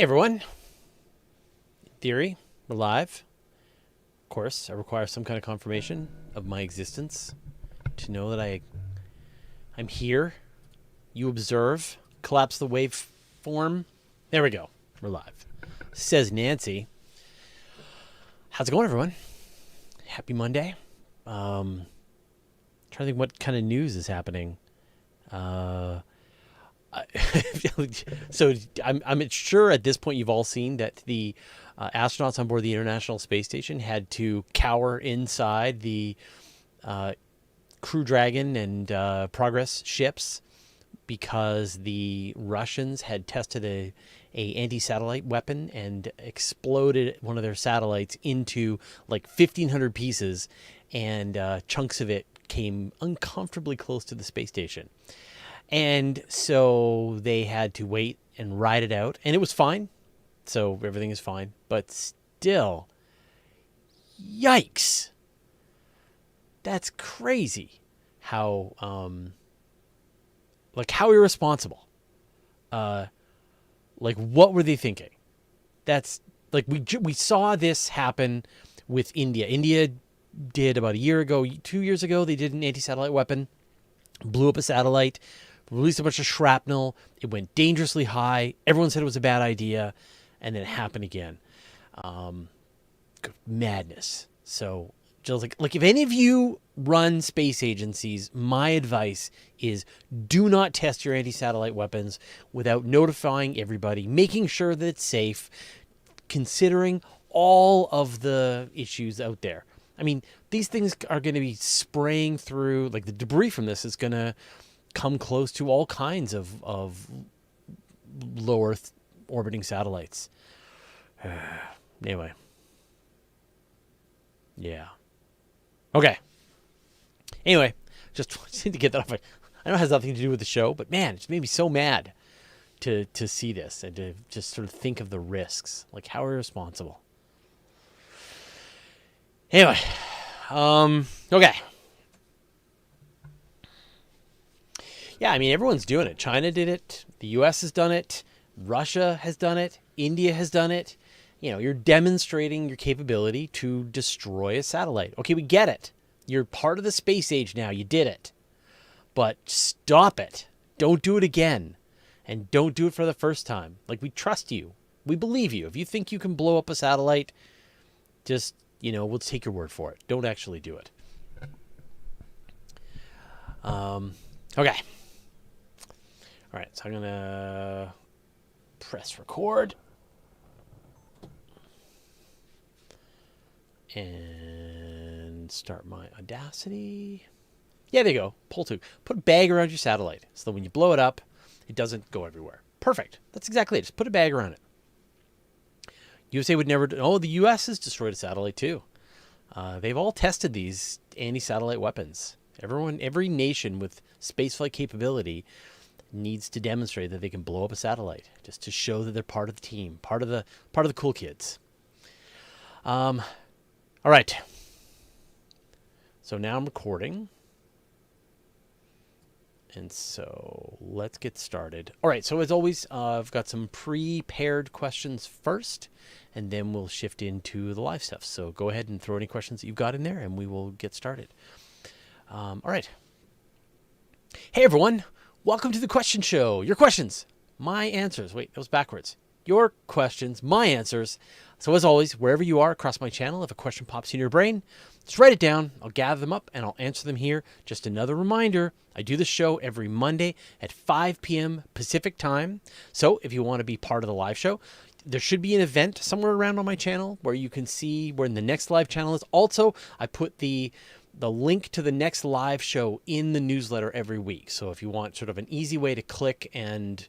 Hey everyone. In theory, we're live. Of course, I require some kind of confirmation of my existence to know that I'm here. You observe. Collapse the waveform. There we go. We're live. Says Nancy. How's it going, everyone? Happy Monday. Trying to think what kind of news is happening. So I'm sure at this point you've all seen that the astronauts on board the International Space Station had to cower inside the Crew Dragon and Progress ships because the Russians had tested a anti-satellite weapon and exploded one of their satellites into like 1,500 pieces, and chunks of it came uncomfortably close to the space station. And so they had to wait and ride it out. And it was fine. So everything is fine. But still, yikes. That's crazy how, how irresponsible. What were they thinking? That's, we saw this happen with India. India did about a year ago, 2 years ago, they did an anti-satellite weapon, blew up a satellite, released a bunch of shrapnel. It went dangerously high. Everyone said it was a bad idea. And then it happened again. Madness. So just like if any of you run space agencies, my advice is do not test your anti-satellite weapons without notifying everybody, making sure that it's safe, considering all of the issues out there. I mean, these things are going to be spraying through, like the debris from this is going to come close to all kinds of low Earth orbiting satellites. Anyway. Yeah. Okay. Anyway, just wanted to get that off. I know it has nothing to do with the show, but man, it just made me so mad to see this and to just sort of think of the risks. Like, how irresponsible. Anyway. Okay. Yeah, I mean, everyone's doing it. China did it. The U.S. has done it. Russia has done it. India has done it. You know, you're demonstrating your capability to destroy a satellite. Okay, we get it. You're part of the space age now. You did it. But stop it. Don't do it again. And don't do it for the first time. Like, we trust you. We believe you. If you think you can blow up a satellite, just, we'll take your word for it. Don't actually do it. Okay. All right, so I'm going to press record. And start my Audacity. Yeah, there you go. Pull to. Put a bag around your satellite so that when you blow it up, it doesn't go everywhere. Perfect. That's exactly it. Just put a bag around it. USA would never... Oh, the U.S. has destroyed a satellite too. They've all tested these anti-satellite weapons. Every nation with spaceflight capability needs to demonstrate that they can blow up a satellite, just to show that they're part of the team, part of the cool kids. All right. So now I'm recording. And so let's get started. All right. So as always, I've got some prepared questions first, and then we'll shift into the live stuff. So go ahead and throw any questions that you've got in there, and we will get started. All right. Hey, everyone. Welcome to the question show. Your questions, my answers. Wait, that was backwards. Your questions, my answers. So as always, wherever you are across my channel, if a question pops in your brain, just write it down. I'll gather them up and I'll answer them here. Just another reminder, I do the show every Monday at 5 p.m. Pacific time. So if you want to be part of the live show, there should be an event somewhere around on my channel where you can see where the next live channel is. Also, I put the link to the next live show in the newsletter every week. So if you want sort of an easy way to click and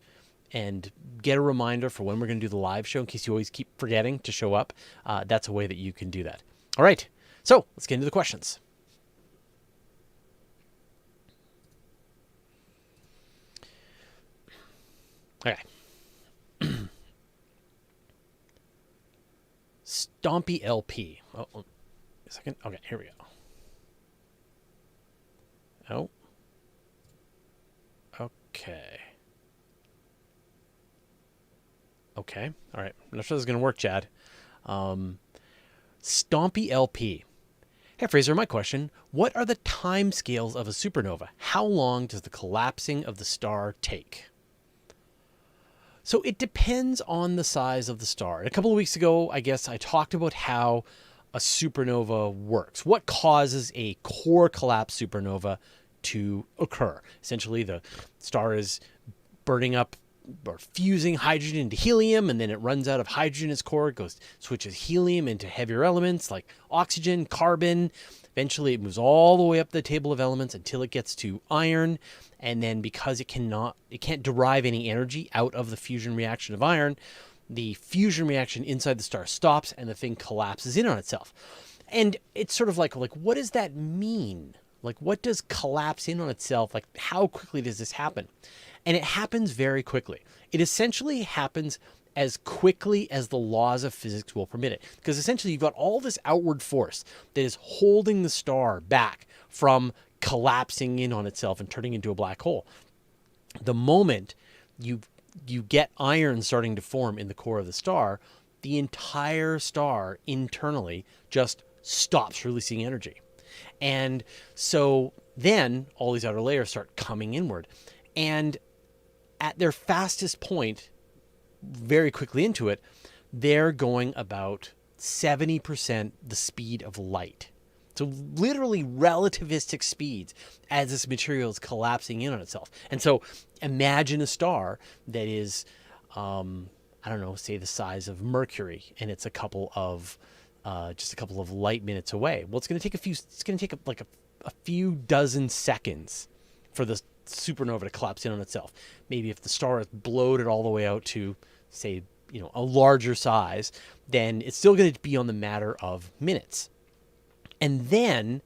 get a reminder for when we're going to do the live show in case you always keep forgetting to show up, that's a way that you can do that. All right. So let's get into the questions. Okay. Stompy LP. Oh, a second. Okay, here we go. Oh. Okay. Okay. All right. I'm not sure this is going to work, Chad. Stompy LP. Hey, Fraser, my question. What are the time scales of a supernova? How long does the collapsing of the star take? So it depends on the size of the star. And a couple of weeks ago, I guess I talked about how a supernova works. What causes a core collapse supernova to occur? Essentially, the star is burning up or fusing hydrogen into helium, and then it runs out of hydrogen in its core. It switches helium into heavier elements like oxygen, carbon. Eventually, it moves all the way up the table of elements until it gets to iron. And then because it can't derive any energy out of the fusion reaction of iron, the fusion reaction inside the star stops and the thing collapses in on itself. And it's sort of like what does that mean? Like, what does collapse in on itself? Like, how quickly does this happen? And it happens very quickly. It essentially happens as quickly as the laws of physics will permit it. Because essentially you've got all this outward force that is holding the star back from collapsing in on itself and turning into a black hole. The moment you get iron starting to form in the core of the star, the entire star internally just stops releasing energy. And so then all these outer layers start coming inward. And at their fastest point, very quickly into it, they're going about 70% the speed of light. So literally relativistic speeds as this material is collapsing in on itself. And so imagine a star that is, say the size of Mercury, and it's just a couple of light minutes away. Well, it's going to take a few dozen seconds for the supernova to collapse in on itself. Maybe if the star is bloated all the way out to, say, a larger size, then it's still going to be on the matter of minutes. And then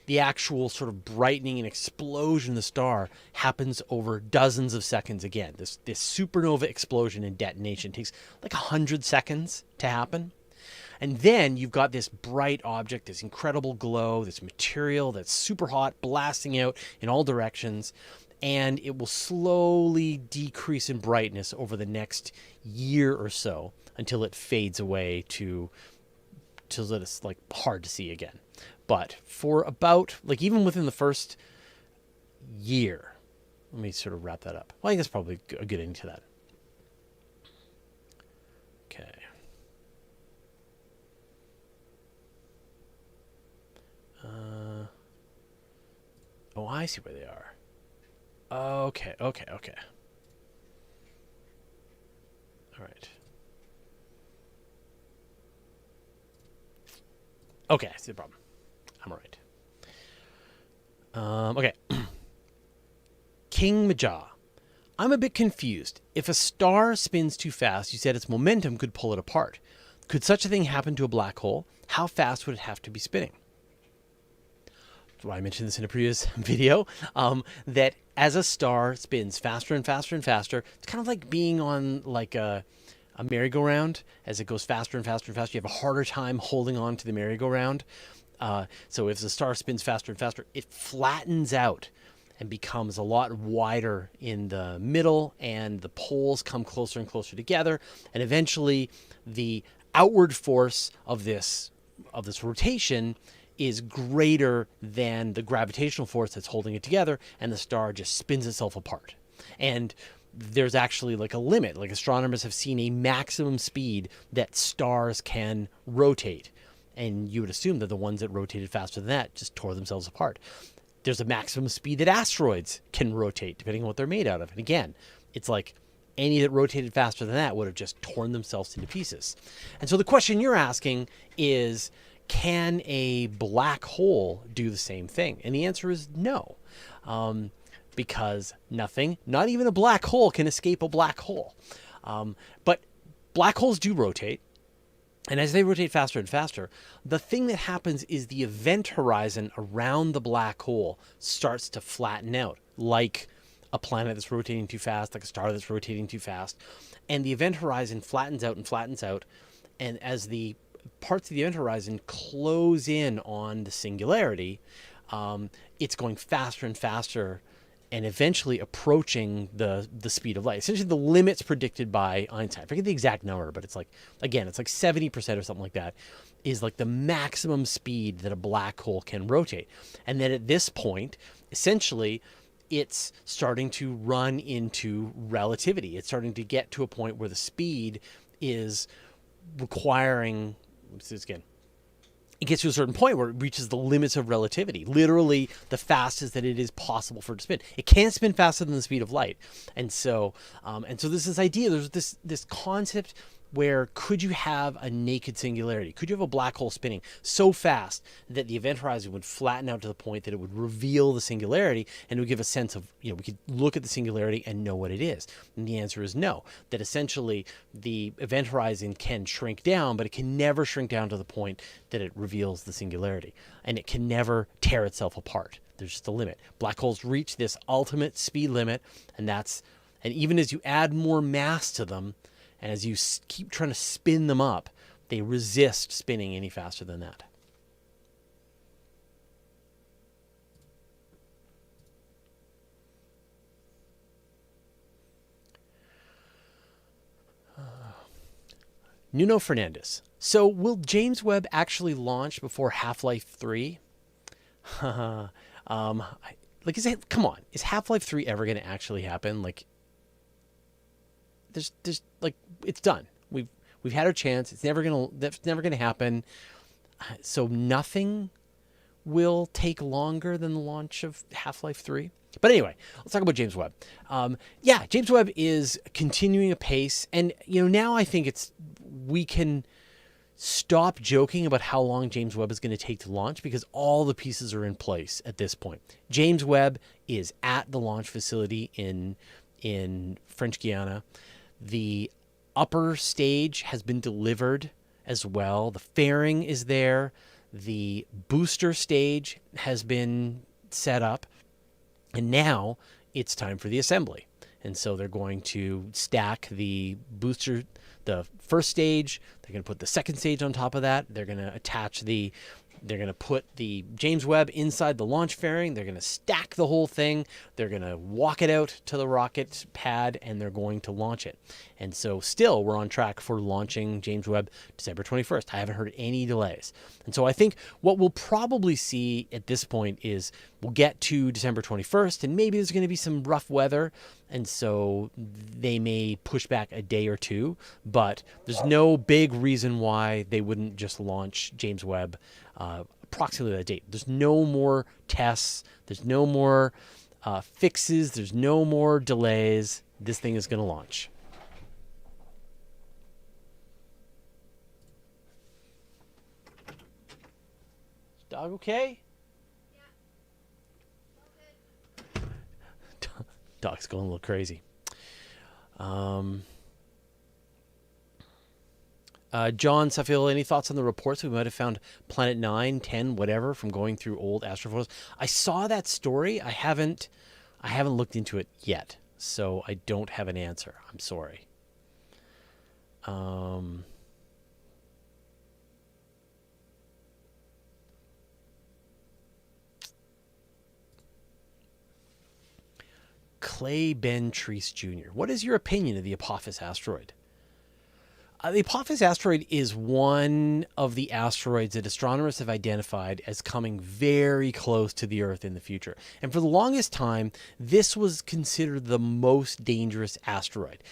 the actual sort of brightening and explosion of the star happens over dozens of seconds again. This supernova explosion and detonation takes like 100 seconds to happen. And then you've got this bright object, this incredible glow, this material that's super hot, blasting out in all directions. And it will slowly decrease in brightness over the next year or so until it fades away till it's like hard to see again. But for about, even within the first year, let me sort of wrap that up. Well, I think that's probably a good ending to that. Okay. Oh, I see where they are. Okay. All right. Okay, I see the problem. I'm all right. Okay. King Majah. I'm a bit confused. If a star spins too fast, you said its momentum could pull it apart. Could such a thing happen to a black hole? How fast would it have to be spinning? I mentioned this in a previous video, that as a star spins faster and faster and faster, it's kind of like being on a merry-go-round. As it goes faster and faster and faster, you have a harder time holding on to the merry-go-round. So if the star spins faster and faster, it flattens out and becomes a lot wider in the middle, and the poles come closer and closer together, and eventually the outward force of this rotation is greater than the gravitational force that's holding it together, and the star just spins itself apart. And there's actually a limit. Astronomers have seen a maximum speed that stars can rotate. And you would assume that the ones that rotated faster than that just tore themselves apart. There's a maximum speed that asteroids can rotate, depending on what they're made out of. And again, it's like any that rotated faster than that would have just torn themselves into pieces. And so the question you're asking is, can a black hole do the same thing? And the answer is no, because nothing, not even a black hole, can escape a black hole. But black holes do rotate. And as they rotate faster and faster, the thing that happens is the event horizon around the black hole starts to flatten out, like a planet that's rotating too fast, like a star that's rotating too fast. And the event horizon flattens out and flattens out. And as the parts of the event horizon close in on the singularity, it's going faster and faster and eventually approaching the speed of light. Essentially, the limits predicted by Einstein. I forget the exact number, but it's like, again, it's like 70% or something like that, is like the maximum speed that a black hole can rotate. And then at this point, essentially, it's starting to run into relativity. It's starting to get to a point where the speed is requiring, let's do this again, it gets to a certain point where it reaches the limits of relativity, literally the fastest that it is possible for it to spin. It can't spin faster than the speed of light. And so there's this idea, there's this concept where could you have a naked singularity? Could you have a black hole spinning so fast that the event horizon would flatten out to the point that it would reveal the singularity and it would give a sense of, we could look at the singularity and know what it is? And the answer is no, that essentially the event horizon can shrink down, but it can never shrink down to the point that it reveals the singularity. And it can never tear itself apart. There's just a limit. Black holes reach this ultimate speed limit, and even as you add more mass to them, and as you keep trying to spin them up, they resist spinning any faster than that. Nuno Fernandez. So will James Webb actually launch before Half-Life 3? Come on, is Half-Life 3 ever going to actually happen? Like, there's like, it's done. We've had our chance. That's never gonna happen. So nothing will take longer than the launch of Half-Life 3. But anyway, let's talk about James Webb. James Webb is continuing apace, and now I think we can stop joking about how long James Webb is going to take to launch, because all the pieces are in place at this point. James Webb is at the launch facility in French Guiana. The upper stage has been delivered as well. The fairing is there. The booster stage has been set up. And now it's time for the assembly. And so they're going to stack the booster, the first stage. They're going to put the second stage on top of that. They're going to put the James Webb inside the launch fairing. They're going to stack the whole thing. They're going to walk it out to the rocket pad, and they're going to launch it. And so still, we're on track for launching James Webb December 21st. I haven't heard any delays. And so I think what we'll probably see at this point is we'll get to December 21st, and maybe there's going to be some rough weather, and so they may push back a day or two. But there's no big reason why they wouldn't just launch James Webb approximately that date. There's no more tests. There's no more fixes. There's no more delays. This thing is going to launch. Is dog okay? Yeah. Dog's going a little crazy. John Suffield, any thoughts on the reports we might have found Planet 9, 10, whatever, from going through old astrophotos? I saw that story. I haven't looked into it yet, so I don't have an answer. I'm sorry. Clay Ben Treese Jr. What is your opinion of the Apophis asteroid? The Apophis asteroid is one of the asteroids that astronomers have identified as coming very close to the Earth in the future. And for the longest time, this was considered the most dangerous asteroid.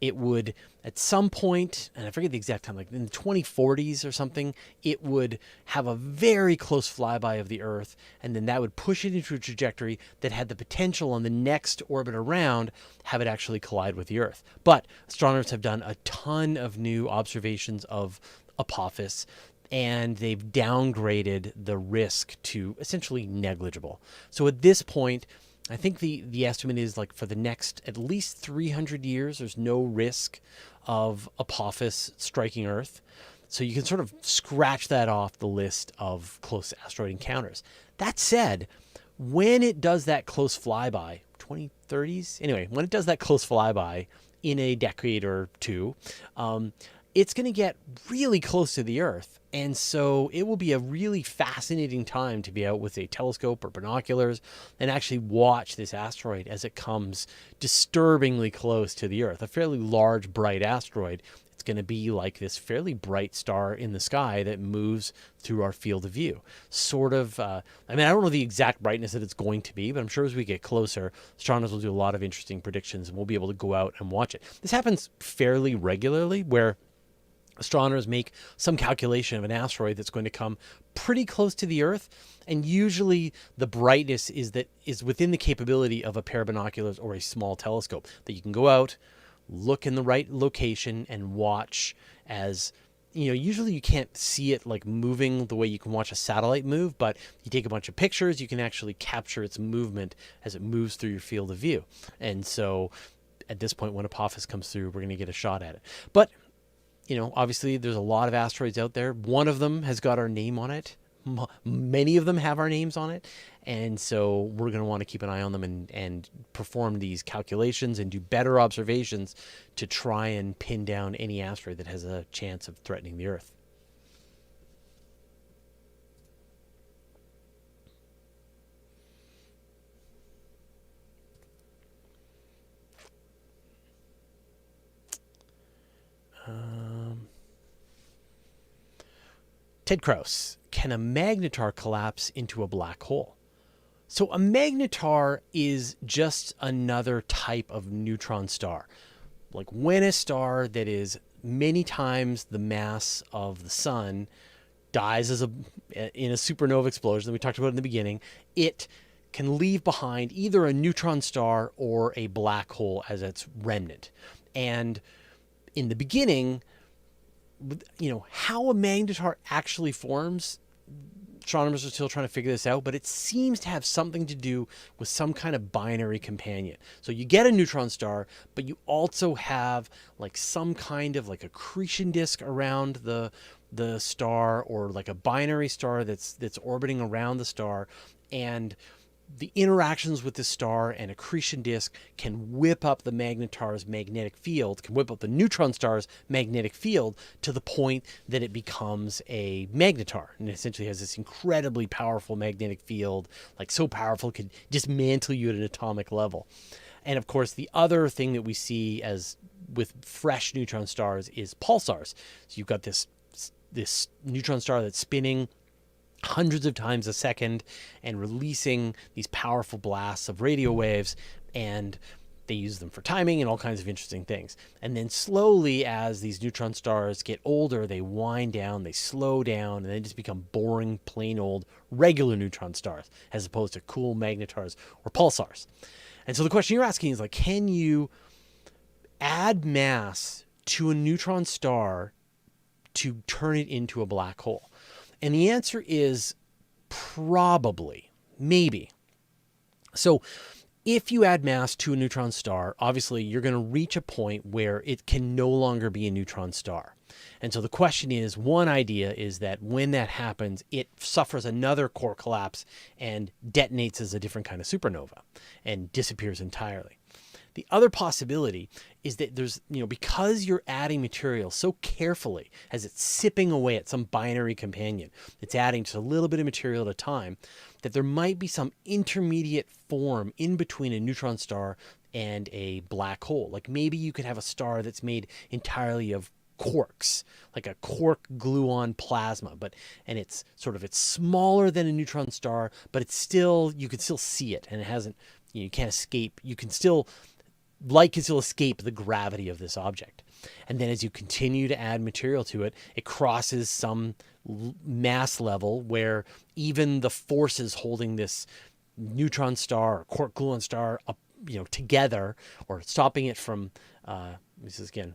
It would, at some point, and I forget the exact time, like in the 2040s or something, it would have a very close flyby of the Earth, and then that would push it into a trajectory that had the potential on the next orbit around have it actually collide with the Earth. But astronomers have done a ton of new observations of Apophis, and they've downgraded the risk to essentially negligible. So at this point, I think the estimate is like for the next at least 300 years, there's no risk of Apophis striking Earth. So you can sort of scratch that off the list of close asteroid encounters. That said, when it does that close flyby, 2030s? Anyway, when it does that close flyby in a decade or two, it's going to get really close to the Earth. And so it will be a really fascinating time to be out with a telescope or binoculars and actually watch this asteroid as it comes disturbingly close to the Earth. A fairly large, bright asteroid. It's going to be like this fairly bright star in the sky that moves through our field of view. Sort of, I don't know the exact brightness that it's going to be, but I'm sure as we get closer, astronomers will do a lot of interesting predictions and we'll be able to go out and watch it. This happens fairly regularly where astronomers make some calculation of an asteroid that's going to come pretty close to the Earth, and usually the brightness is within the capability of a pair of binoculars or a small telescope that you can go out, look in the right location, and watch as, usually you can't see it like moving the way you can watch a satellite move, but you take a bunch of pictures, you can actually capture its movement as it moves through your field of view. And so at this point, when Apophis comes through, we're going to get a shot at it. But obviously there's a lot of asteroids out there. One of them has got our name on it. Many of them have our names on it. And so we're going to want to keep an eye on them and perform these calculations and do better observations to try and pin down any asteroid that has a chance of threatening the Earth. Ted Krause, can a magnetar collapse into a black hole? So a magnetar is just another type of neutron star. Like when a star that is many times the mass of the sun dies in a supernova explosion that we talked about in the beginning, it can leave behind either a neutron star or a black hole as its remnant. And in the beginning, how a magnetar actually forms, astronomers are still trying to figure this out, but it seems to have something to do with some kind of binary companion. So you get a neutron star, but you also have like some kind of like accretion disk around the star, or like a binary star that's orbiting around the star, and the interactions with the star and accretion disk can whip up the magnetar's magnetic field, can whip up the neutron star's magnetic field to the point that it becomes a magnetar. And it essentially has this incredibly powerful magnetic field, like so powerful it could dismantle you at an atomic level. And of course, the other thing that we see as with fresh neutron stars is pulsars. So you've got this neutron star that's spinning hundreds of times a second and releasing these powerful blasts of radio waves, and they use them for timing and all kinds of interesting things. And then slowly, as these neutron stars get older, they wind down, they slow down, and they just become boring, plain old regular neutron stars, as opposed to cool magnetars or pulsars. And so the question you're asking is like, can you add mass to a neutron star to turn it into a black hole? And the answer is probably, maybe. So if you add mass to a neutron star, obviously you're going to reach a point where it can no longer be a neutron star. And so the question is, one idea is that when that happens, it suffers another core collapse and detonates as a different kind of supernova and disappears entirely. The other possibility is that there's, because you're adding material so carefully as it's sipping away at some binary companion, it's adding just a little bit of material at a time, that there might be some intermediate form in between a neutron star and a black hole. Like maybe you could have a star that's made entirely of quarks, like a quark gluon plasma, and it's smaller than a neutron star, but it's still, you can still see it, and it hasn't, you can't escape, light can still escape the gravity of this object. And then as you continue to add material to it, it crosses some mass level where even the forces holding this neutron star or quark gluon star up, together, or stopping it from, this is again.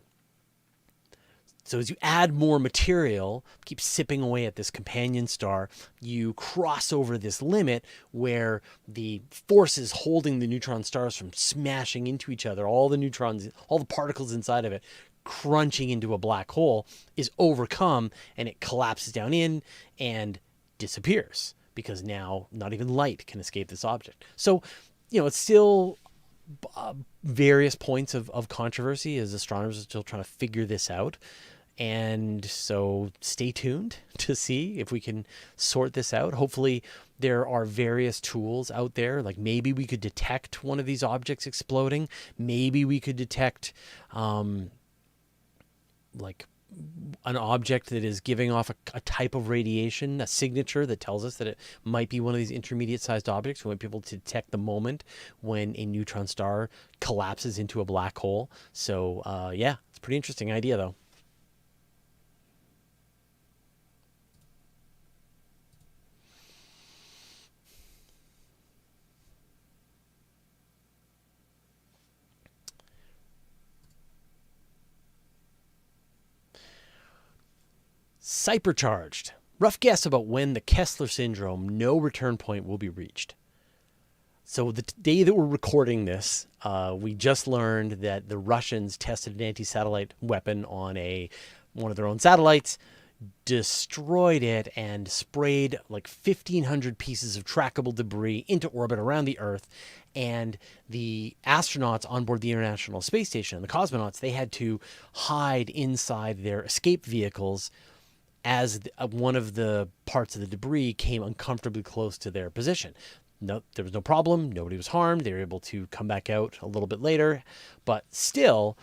So as you add more material, keep sipping away at this companion star, you cross over this limit where the forces holding the neutron stars from smashing into each other, all the neutrons, all the particles inside of it, crunching into a black hole, is overcome, and it collapses down in and disappears, because now not even light can escape this object. So, it's still various points of controversy as astronomers are still trying to figure this out. And so stay tuned to see if we can sort this out. Hopefully there are various tools out there. Like maybe we could detect one of these objects exploding. Maybe we could detect like an object that is giving off a type of radiation, a signature that tells us that it might be one of these intermediate sized objects. We might be able to detect the moment when a neutron star collapses into a black hole. So yeah, it's a pretty interesting idea though. Cypercharged. Rough guess about when the Kessler syndrome no return point will be reached. So the day that we're recording this, we just learned that the Russians tested an anti-satellite weapon on one of their own satellites, destroyed it, and sprayed like 1,500 pieces of trackable debris into orbit around the Earth. And the astronauts on board the International Space Station, the cosmonauts, they had to hide inside their escape vehicles as one of the parts of the debris came uncomfortably close to their position. No, there was no problem. Nobody was harmed. They were able to come back out a little bit later. But still,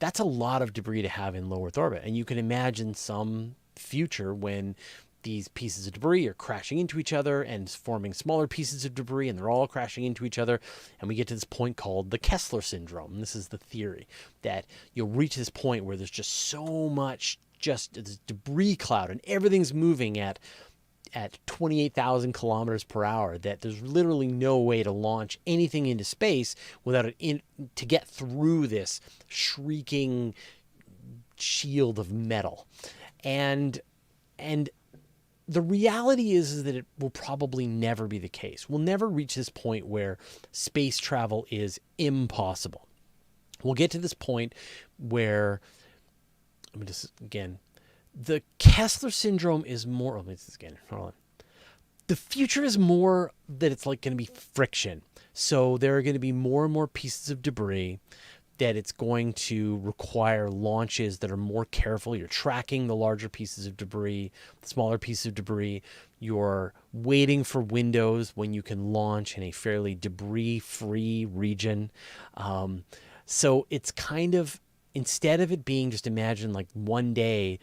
that's a lot of debris to have in low Earth orbit. And you can imagine some future when these pieces of debris are crashing into each other and forming smaller pieces of debris, and they're all crashing into each other. And we get to this point called the Kessler syndrome. And this is the theory that you'll reach this point where there's just so much this debris cloud and everything's moving at 28,000 kilometers per hour that there's literally no way to launch anything into space without to get through this shrieking shield of metal. And the reality is that it will probably never be the case. We'll never reach this point where space travel is impossible. We'll get to this point where, let me just, again, the Kessler syndrome is more, let me just again, hold on. The future is more that it's like going to be friction. So there are going to be more and more pieces of debris that it's going to require launches that are more careful. You're tracking the larger pieces of debris, the smaller pieces of debris. You're waiting for windows when you can launch in a fairly debris-free region. So it's kind of, instead of it being just imagine like one day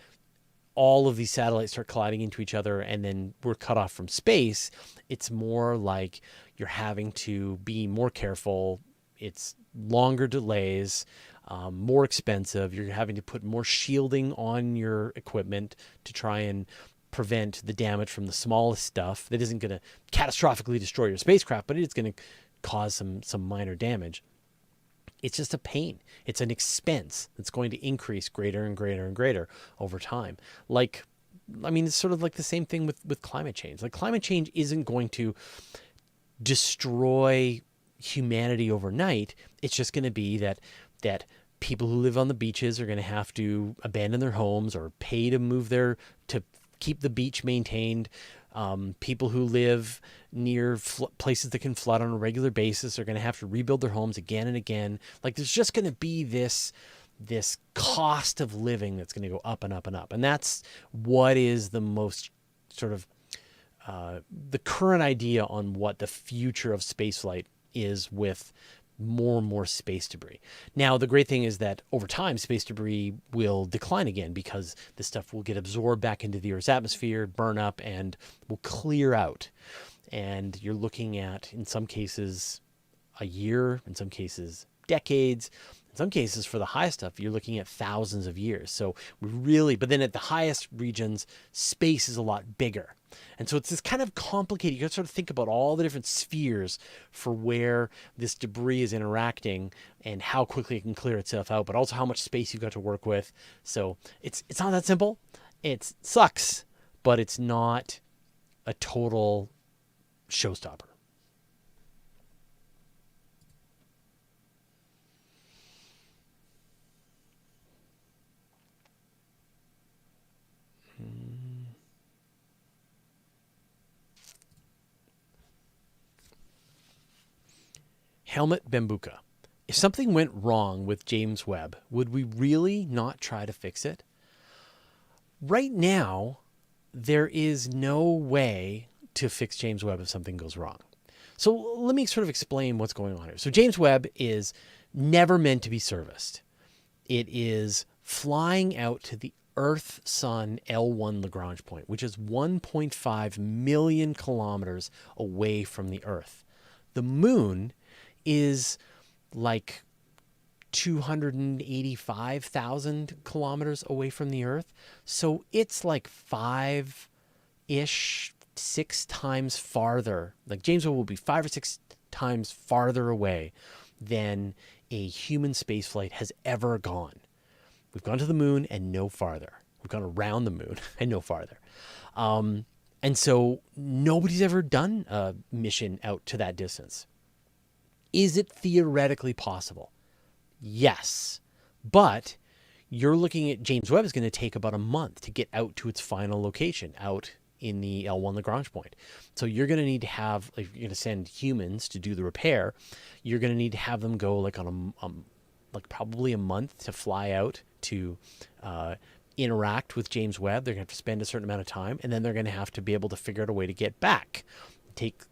all of these satellites start colliding into each other and then we're cut off from space, it's more like you're having to be more careful. It's longer delays, more expensive. You're having to put more shielding on your equipment to try and prevent the damage from the smallest stuff that isn't going to catastrophically destroy your spacecraft, but it's going to cause some minor damage. It's just a pain. It's an expense that's going to increase greater and greater and greater over time. Like, I mean, it's sort of like the same thing with climate change. Like climate change isn't going to destroy humanity overnight. It's just going to be that people who live on the beaches are going to have to abandon their homes or pay to keep the beach maintained. People who live near places that can flood on a regular basis are going to have to rebuild their homes again and again. Like there's just going to be this cost of living that's going to go up and up and up. And that's what is the most sort of the current idea on what the future of spaceflight is with more and more space debris. Now, the great thing is that over time, space debris will decline again because this stuff will get absorbed back into the Earth's atmosphere, burn up, and will clear out. And you're looking at, in some cases, a year, in some cases, decades. In some cases, for the high stuff, you're looking at thousands of years. So but then at the highest regions, space is a lot bigger. And so it's this kind of complicated, you got to sort of think about all the different spheres for where this debris is interacting and how quickly it can clear itself out, but also how much space you've got to work with. So it's not that simple. It sucks, but it's not a total showstopper. Helmut Bambuka. if something went wrong with James Webb, would we really not try to fix it? Right now, there is no way to fix James Webb if something goes wrong. So let me sort of explain what's going on here. So James Webb is never meant to be serviced. It is flying out to the Earth-Sun L1 Lagrange point, which is 1.5 million kilometers away from the Earth. The moon is like 285,000 kilometers away from the Earth. So it's like 5-ish, 6 times farther. Like James Webb will be 5 or 6 times farther away than a human spaceflight has ever gone. We've gone to the moon and no farther. We've gone around the moon and no farther. And so nobody's ever done a mission out to that distance. Is it theoretically possible? Yes. But you're looking at James Webb is going to take about a month to get out to its final location, out in the L1 Lagrange point. So you're going to need to have, if you're going to send humans to do the repair, you're going to need to have them go like on like probably a month to fly out to interact with James Webb. They're going to have to spend a certain amount of time, and then they're going to have to be able to figure out a way to get back, take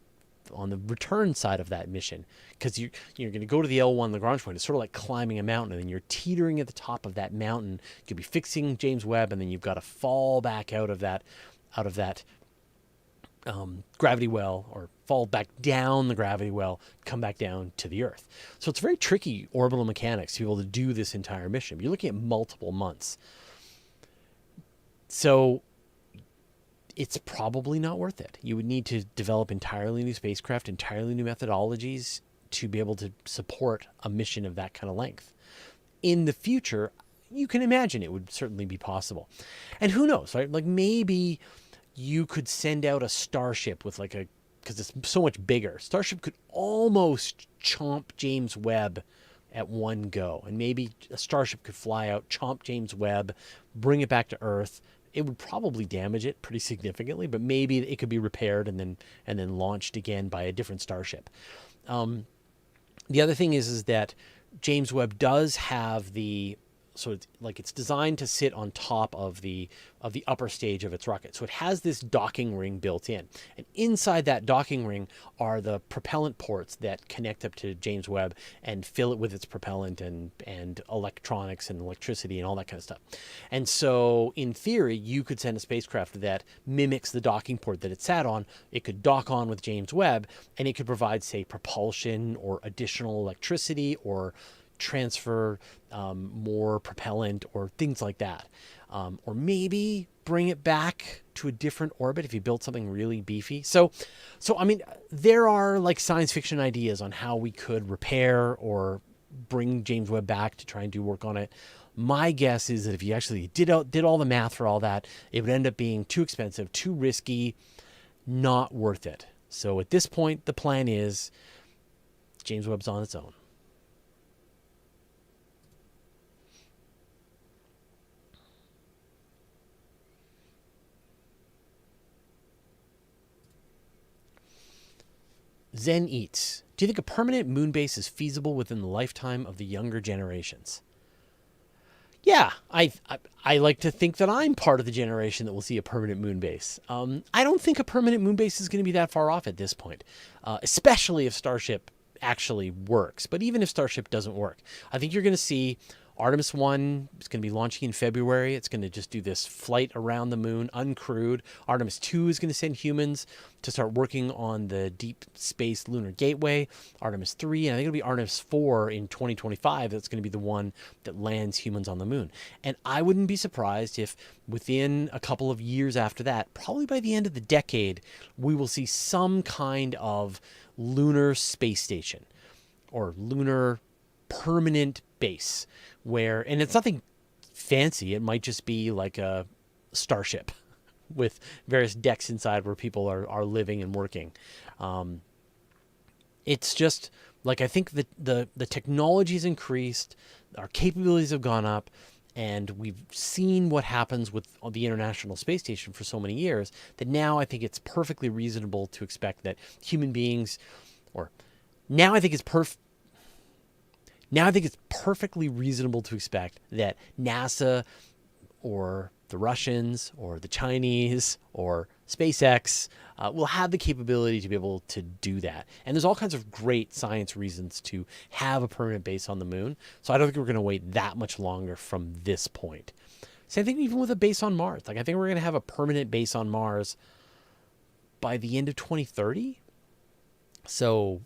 on the return side of that mission, because you're going to go to the L1 Lagrange point. It's sort of like climbing a mountain, and then you're teetering at the top of that mountain. You could be fixing James Webb, and then you've got to fall back out of that gravity well, or fall back down the gravity well, come back down to the Earth. So it's very tricky orbital mechanics to be able to do this entire mission. You're looking at multiple months. So it's probably not worth it. You would need to develop entirely new spacecraft, entirely new methodologies to be able to support a mission of that kind of length. In the future, you can imagine it would certainly be possible. And who knows, right? Like maybe you could send out a Starship with like because it's so much bigger. Starship could almost chomp James Webb at one go. And maybe a Starship could fly out, chomp James Webb, bring it back to Earth. It would probably damage it pretty significantly, but maybe it could be repaired and then launched again by a different Starship. The other thing is that James Webb does have it's designed to sit on top of the upper stage of its rocket. So it has this docking ring built in. And inside that docking ring are the propellant ports that connect up to James Webb and fill it with its propellant and electronics and electricity and all that kind of stuff. And so in theory, you could send a spacecraft that mimics the docking port that it sat on. It could dock on with James Webb, and it could provide, say, propulsion or additional electricity or transfer more propellant or things like that. Or maybe bring it back to a different orbit if you built something really beefy. So I mean, there are like science fiction ideas on how we could repair or bring James Webb back to try and do work on it. My guess is that if you actually did all the math for all that, it would end up being too expensive, too risky, not worth it. So at this point, the plan is James Webb's on its own. Zen Eats. Do you think a permanent moon base is feasible within the lifetime of the younger generations? Yeah, I like to think that I'm part of the generation that will see a permanent moon base. I don't think a permanent moon base is going to be that far off at this point, especially if Starship actually works. But even if Starship doesn't work, I think you're going to see Artemis 1 is going to be launching in February. It's going to just do this flight around the moon, uncrewed. Artemis 2 is going to send humans to start working on the Deep Space Lunar Gateway. Artemis 3, and I think it'll be Artemis 4 in 2025. That's going to be the one that lands humans on the moon. And I wouldn't be surprised if within a couple of years after that, probably by the end of the decade, we will see some kind of lunar space station or lunar permanent base where, and it's nothing fancy. It might just be like a starship with various decks inside where people are living and working. It's just like, I think that the technology's increased, our capabilities have gone up, and we've seen what happens with the International Space Station for so many years that now I think it's perfectly reasonable to expect that human beings, or now I think it's Now I think it's perfectly reasonable to expect that NASA or the Russians or the Chinese or SpaceX will have the capability to be able to do that. And there's all kinds of great science reasons to have a permanent base on the moon. So I don't think we're going to wait that much longer from this point. Same thing even with a base on Mars. Like, I think we're going to have a permanent base on Mars by the end of 2030. So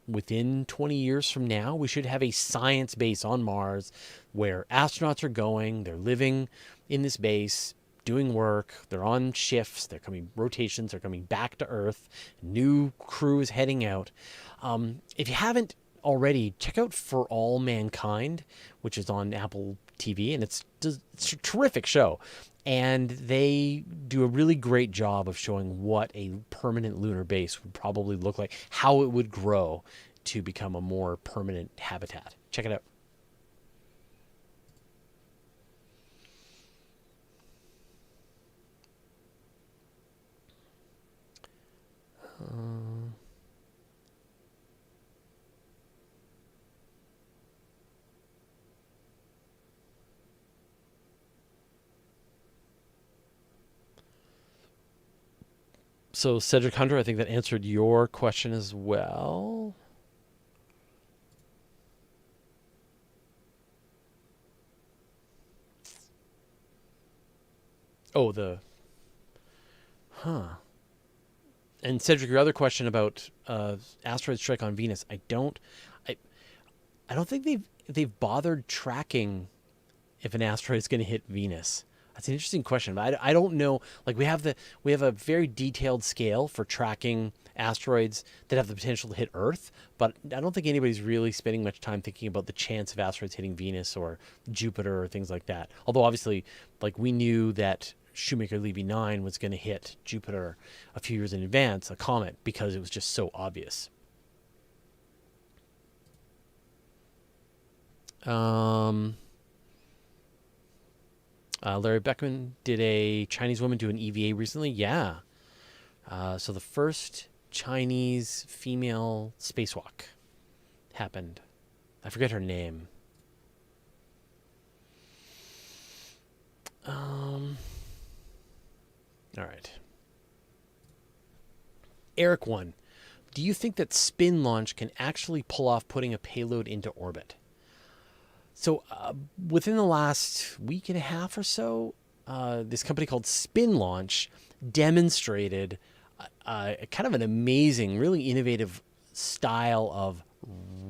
within 20 years from now, we should have a science base on Mars where astronauts are going, they're living in this base, doing work, they're on shifts, they're coming rotations, they're coming back to Earth, new crew is heading out. If you haven't already, check out For All Mankind, which is on Apple TV, and it's a terrific show. And they do a really great job of showing what a permanent lunar base would probably look like, how it would grow to become a more permanent habitat. Check it out. So Cedric Hunter, I think that answered your question as well. Oh, and Cedric, your other question about asteroid strike on Venus, I don't think they've bothered tracking if an asteroid is going to hit Venus. That's an interesting question, but I don't know. Like, we have a very detailed scale for tracking asteroids that have the potential to hit Earth, but I don't think anybody's really spending much time thinking about the chance of asteroids hitting Venus or Jupiter or things like that. Although obviously, like, we knew that Shoemaker-Levy 9 was going to hit Jupiter a few years in advance, a comet, because it was just so obvious. Larry Beckman, did a Chinese woman do an EVA recently? Yeah. So the first Chinese female spacewalk happened. I forget her name. All right. Eric 1. Do you think that spin launch can actually pull off putting a payload into orbit? So within the last week and a half or so, this company called Spin Launch demonstrated kind of an amazing, really innovative style of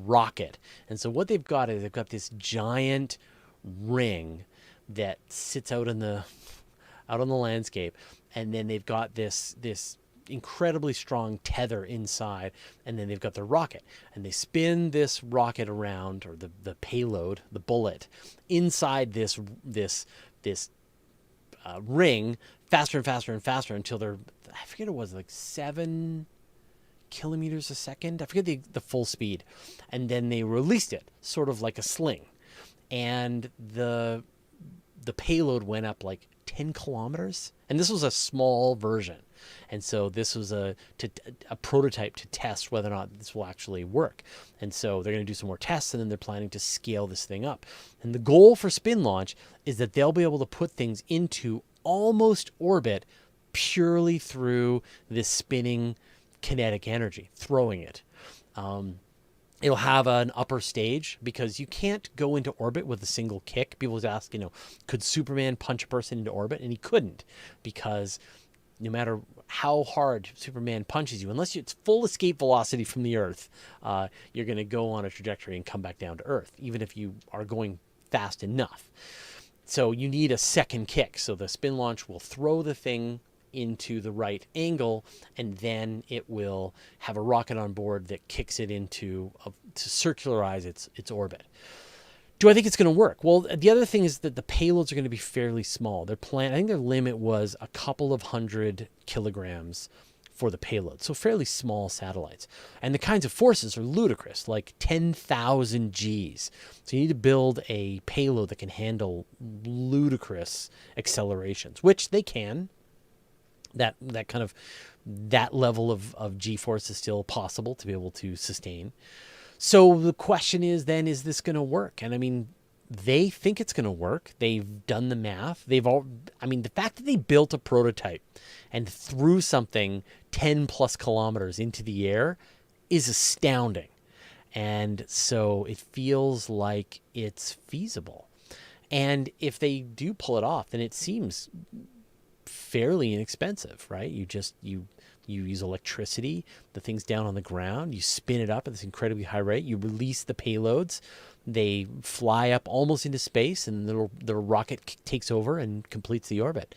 rocket. And so what they've got is they've got this giant ring that sits out on the landscape, and then they've got this incredibly strong tether inside, and then they've got the rocket, and they spin this rocket around, or the payload, the bullet, inside this ring faster and faster and faster until they're, I forget, it was like 7 kilometers a second. I forget the full speed. And then they released it sort of like a sling, and the payload went up like 10 kilometers, and this was a small version. And so this was a prototype to test whether or not this will actually work. And so they're going to do some more tests, and then they're planning to scale this thing up. And the goal for Spin Launch is that they'll be able to put things into almost orbit purely through this spinning kinetic energy, throwing it. It'll have an upper stage because you can't go into orbit with a single kick. People always ask, could Superman punch a person into orbit? And he couldn't, because no matter how hard Superman punches you, unless it's full escape velocity from the Earth, you're going to go on a trajectory and come back down to Earth, even if you are going fast enough. So you need a second kick. So the Spin Launch will throw the thing into the right angle, and then it will have a rocket on board that kicks it into to circularize its orbit. Do I think it's going to work? Well, the other thing is that the payloads are going to be fairly small. I think their limit was a couple of 100 kilograms for the payload, so fairly small satellites. And the kinds of forces are ludicrous, like 10,000 Gs. So you need to build a payload that can handle ludicrous accelerations, which they can. That level of G-force is still possible to be able to sustain. So the question is then, is this going to work? And I mean, they think it's going to work. They've done the math. The fact that they built a prototype and threw something 10 plus kilometers into the air is astounding. And so it feels like it's feasible. And if they do pull it off, then it seems fairly inexpensive, right? You use electricity, the thing's down on the ground, you spin it up at this incredibly high rate, you release the payloads, they fly up almost into space, and the rocket takes over and completes the orbit.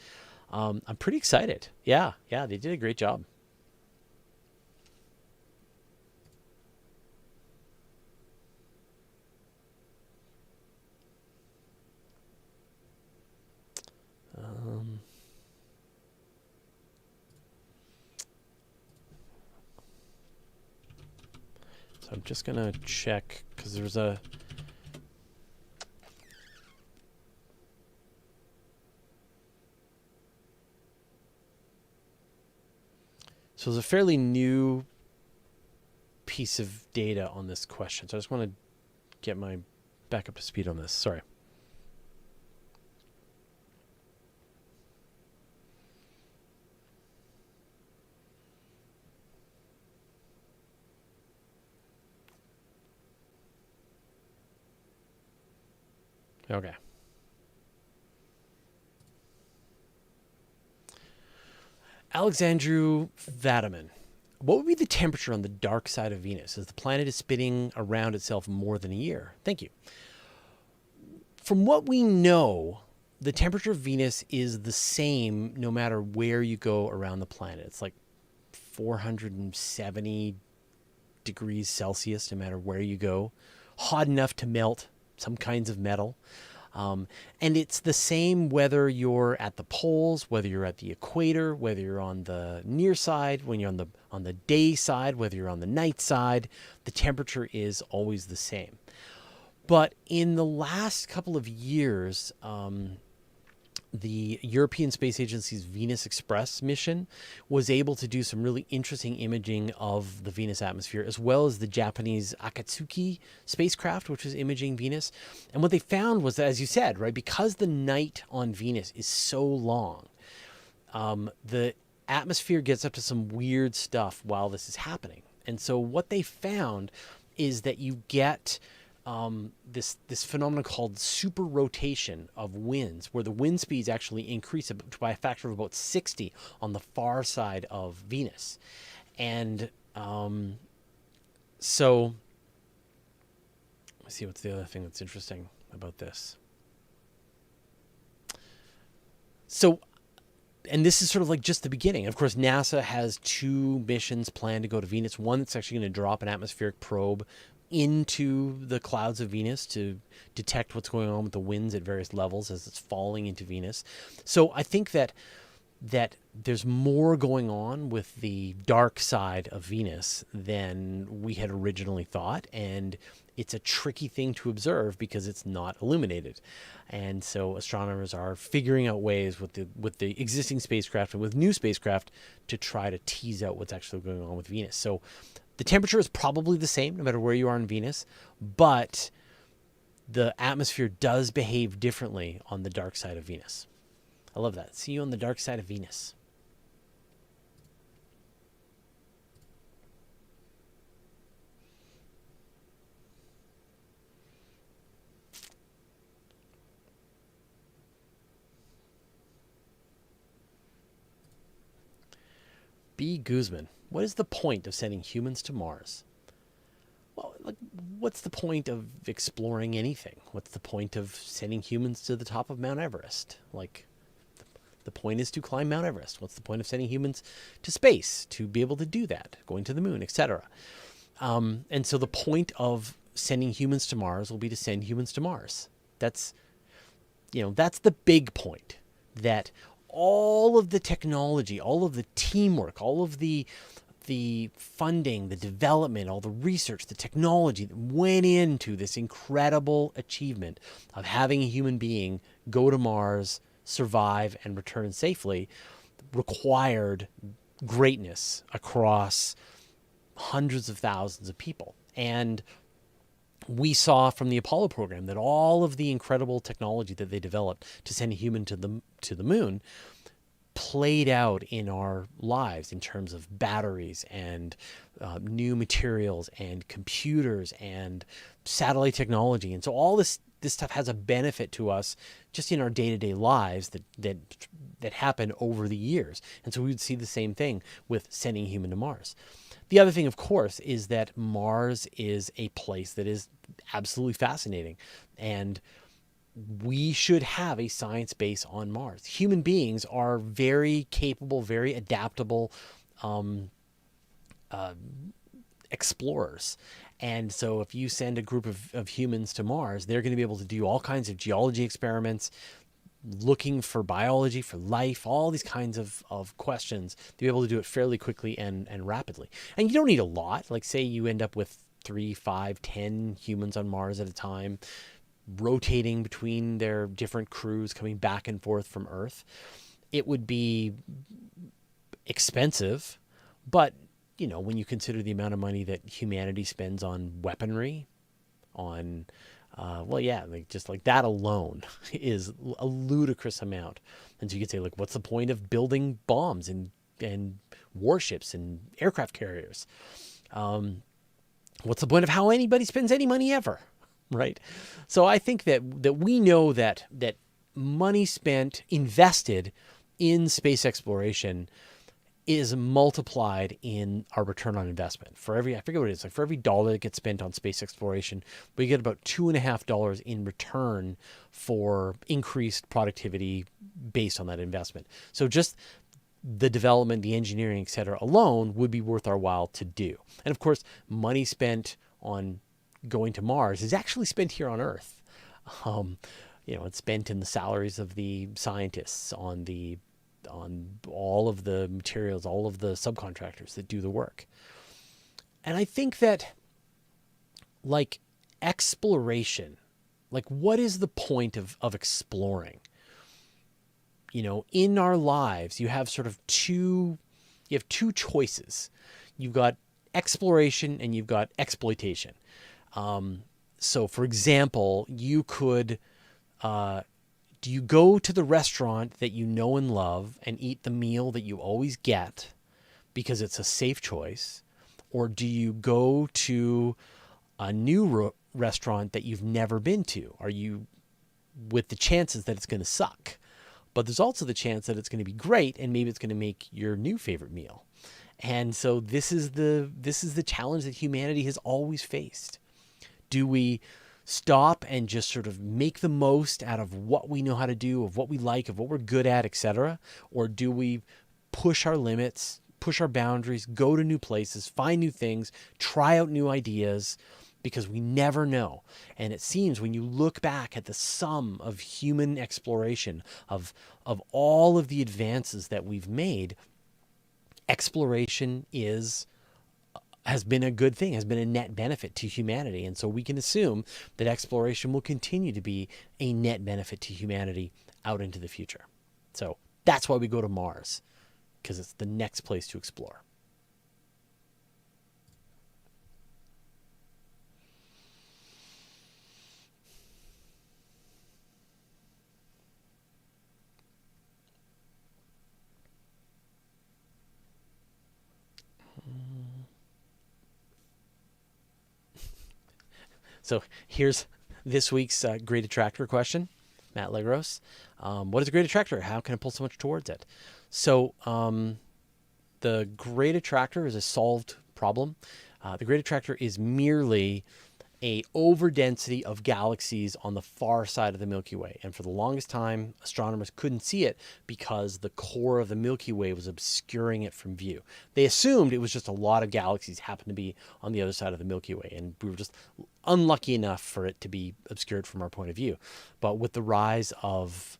I'm pretty excited. Yeah, they did a great job. So I'm just going to check, because there's a... So there's a fairly new piece of data on this question. So I just want to get my back up to speed on this. Sorry. Okay. Alexandru Vataman. What would be the temperature on the dark side of Venus as the planet is spinning around itself more than a year? Thank you. From what we know, the temperature of Venus is the same no matter where you go around the planet. It's like 470 degrees Celsius no matter where you go. Hot enough to melt some kinds of metal. And it's the same whether you're at the poles, whether you're at the equator, whether you're on the near side, when you're on the day side, whether you're on the night side, the temperature is always the same. But in the last couple of years, the European Space Agency's Venus Express mission was able to do some really interesting imaging of the Venus atmosphere, as well as the Japanese Akatsuki spacecraft, which was imaging Venus. And what they found was that, as you said, right, because the night on Venus is so long, the atmosphere gets up to some weird stuff while this is happening. And so what they found is that you get this phenomenon called super rotation of winds, where the wind speeds actually increase by a factor of about 60 on the far side of Venus. And so let's see, what's the other thing that's interesting about this? So, and this is sort of like just the beginning. Of course, NASA has 2 missions planned to go to Venus. One that's actually going to drop an atmospheric probe into the clouds of Venus to detect what's going on with the winds at various levels as it's falling into Venus. So I think that there's more going on with the dark side of Venus than we had originally thought, and it's a tricky thing to observe because it's not illuminated. And so astronomers are figuring out ways with the existing spacecraft and with new spacecraft to try to tease out what's actually going on with Venus. So the temperature is probably the same no matter where you are on Venus, but the atmosphere does behave differently on the dark side of Venus. I love that. See you on the dark side of Venus. B. Guzman. What is the point of sending humans to Mars? Well, like, what's the point of exploring anything? What's the point of sending humans to the top of Mount Everest? Like, the point is to climb Mount Everest. What's the point of sending humans to space to be able to do that, going to the moon, etc.? And so the point of sending humans to Mars will be to send humans to Mars. That's the big point, that all of the technology, all of the teamwork, all of the funding, the development, all the research, the technology that went into this incredible achievement of having a human being go to Mars, survive, and return safely required greatness across hundreds of thousands of people. And we saw from the Apollo program that all of the incredible technology that they developed to send a human to the moon played out in our lives in terms of batteries and new materials and computers and satellite technology. And so all this stuff has a benefit to us just in our day-to-day lives that happen over the years. And so we would see the same thing with sending a human to Mars. The other thing, of course, is that Mars is a place that is absolutely fascinating, and we should have a science base on Mars. Human beings are very capable, very adaptable explorers. And so if you send a group of humans to Mars, they're going to be able to do all kinds of geology experiments, looking for biology, for life, all these kinds of questions, to be able to do it fairly quickly and rapidly. And you don't need a lot. Like, say you end up with 3, 5, 10 humans on Mars at a time, rotating between their different crews, coming back and forth from Earth. It would be expensive, but when you consider the amount of money that humanity spends on weaponry, on just like that alone is a ludicrous amount. And so you could say, like, what's the point of building bombs and warships and aircraft carriers? What's the point of how anybody spends any money ever? Right. So I think that we know that money invested in space exploration is multiplied in our return on investment. I forget what it is, like for every dollar that gets spent on space exploration, we get about $2.50 in return for increased productivity based on that investment. So just the development, the engineering, et cetera, alone would be worth our while to do. And of course, money spent on going to Mars is actually spent here on Earth. It's spent in the salaries of the scientists, on all of the materials, all of the subcontractors that do the work. And I think that, like, exploration, like, what is the point of exploring? In our lives, you have two choices. You've got exploration and you've got exploitation. So for example, you could, do you go to the restaurant that you know and love and eat the meal that you always get because it's a safe choice? Or do you go to a new restaurant that you've never been to? Are you with the chances that it's going to suck? But there's also the chance that it's going to be great and maybe it's going to make your new favorite meal. And so this is the challenge that humanity has always faced. Do we stop and just sort of make the most out of what we know how to do, of what we like, of what we're good at, etc.? Or do we push our limits, push our boundaries, go to new places, find new things, try out new ideas? Because we never know. And it seems when you look back at the sum of human exploration, of all of the advances that we've made, exploration has been a good thing, has been a net benefit to humanity. And so we can assume that exploration will continue to be a net benefit to humanity out into the future. So that's why we go to Mars, because it's the next place to explore. So here's this week's great attractor question, Matt Legros. What is a great attractor? How can I pull so much towards it? So the great attractor is a solved problem. The great attractor is merely a overdensity of galaxies on the far side of the Milky Way. And for the longest time, astronomers couldn't see it because the core of the Milky Way was obscuring it from view. They assumed it was just a lot of galaxies happened to be on the other side of the Milky Way, and we were just unlucky enough for it to be obscured from our point of view. But with the rise of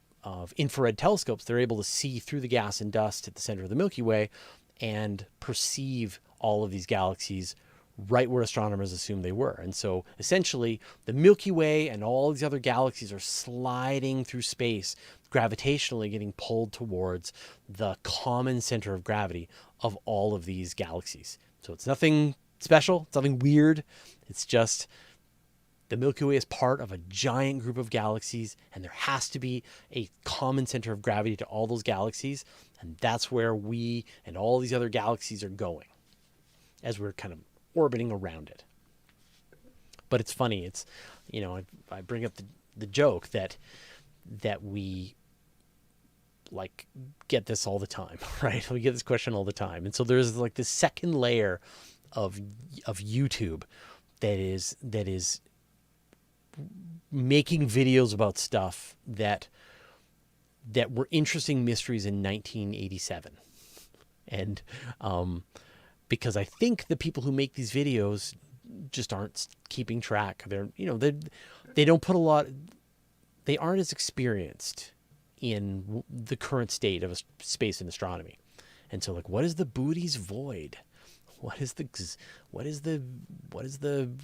infrared telescopes, they're able to see through the gas and dust at the center of the Milky Way and perceive all of these galaxies right where astronomers assumed they were. And so essentially the Milky Way and all these other galaxies are sliding through space, gravitationally getting pulled towards the common center of gravity of all of these galaxies. So it's nothing special, it's nothing weird. It's just The Milky Way is part of a giant group of galaxies, and there has to be a common center of gravity to all those galaxies, and that's where we and all these other galaxies are going as we're kind of orbiting around it. But it's funny. It's, I bring up the joke that we like get this all the time, right? We get this question all the time. And so there's like this second layer of YouTube that is making videos about stuff that were interesting mysteries in 1987. And because I think the people who make these videos just aren't keeping track. They don't put a lot, they aren't as experienced in the current state of space and astronomy. And so, like, what is the Boody's void? What is the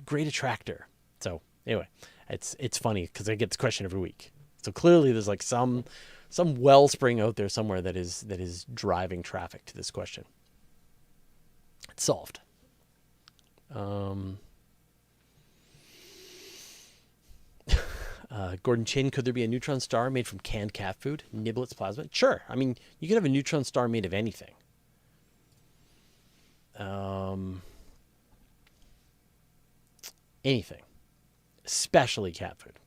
great attractor? So anyway, it's funny because I get this question every week. So clearly there's like some wellspring out there somewhere that is driving traffic to this question. It's solved. Gordon Chin, could there be a neutron star made from canned cat food? Niblets plasma? Sure. I mean, you could have a neutron star made of anything. Anything. Especially cat food.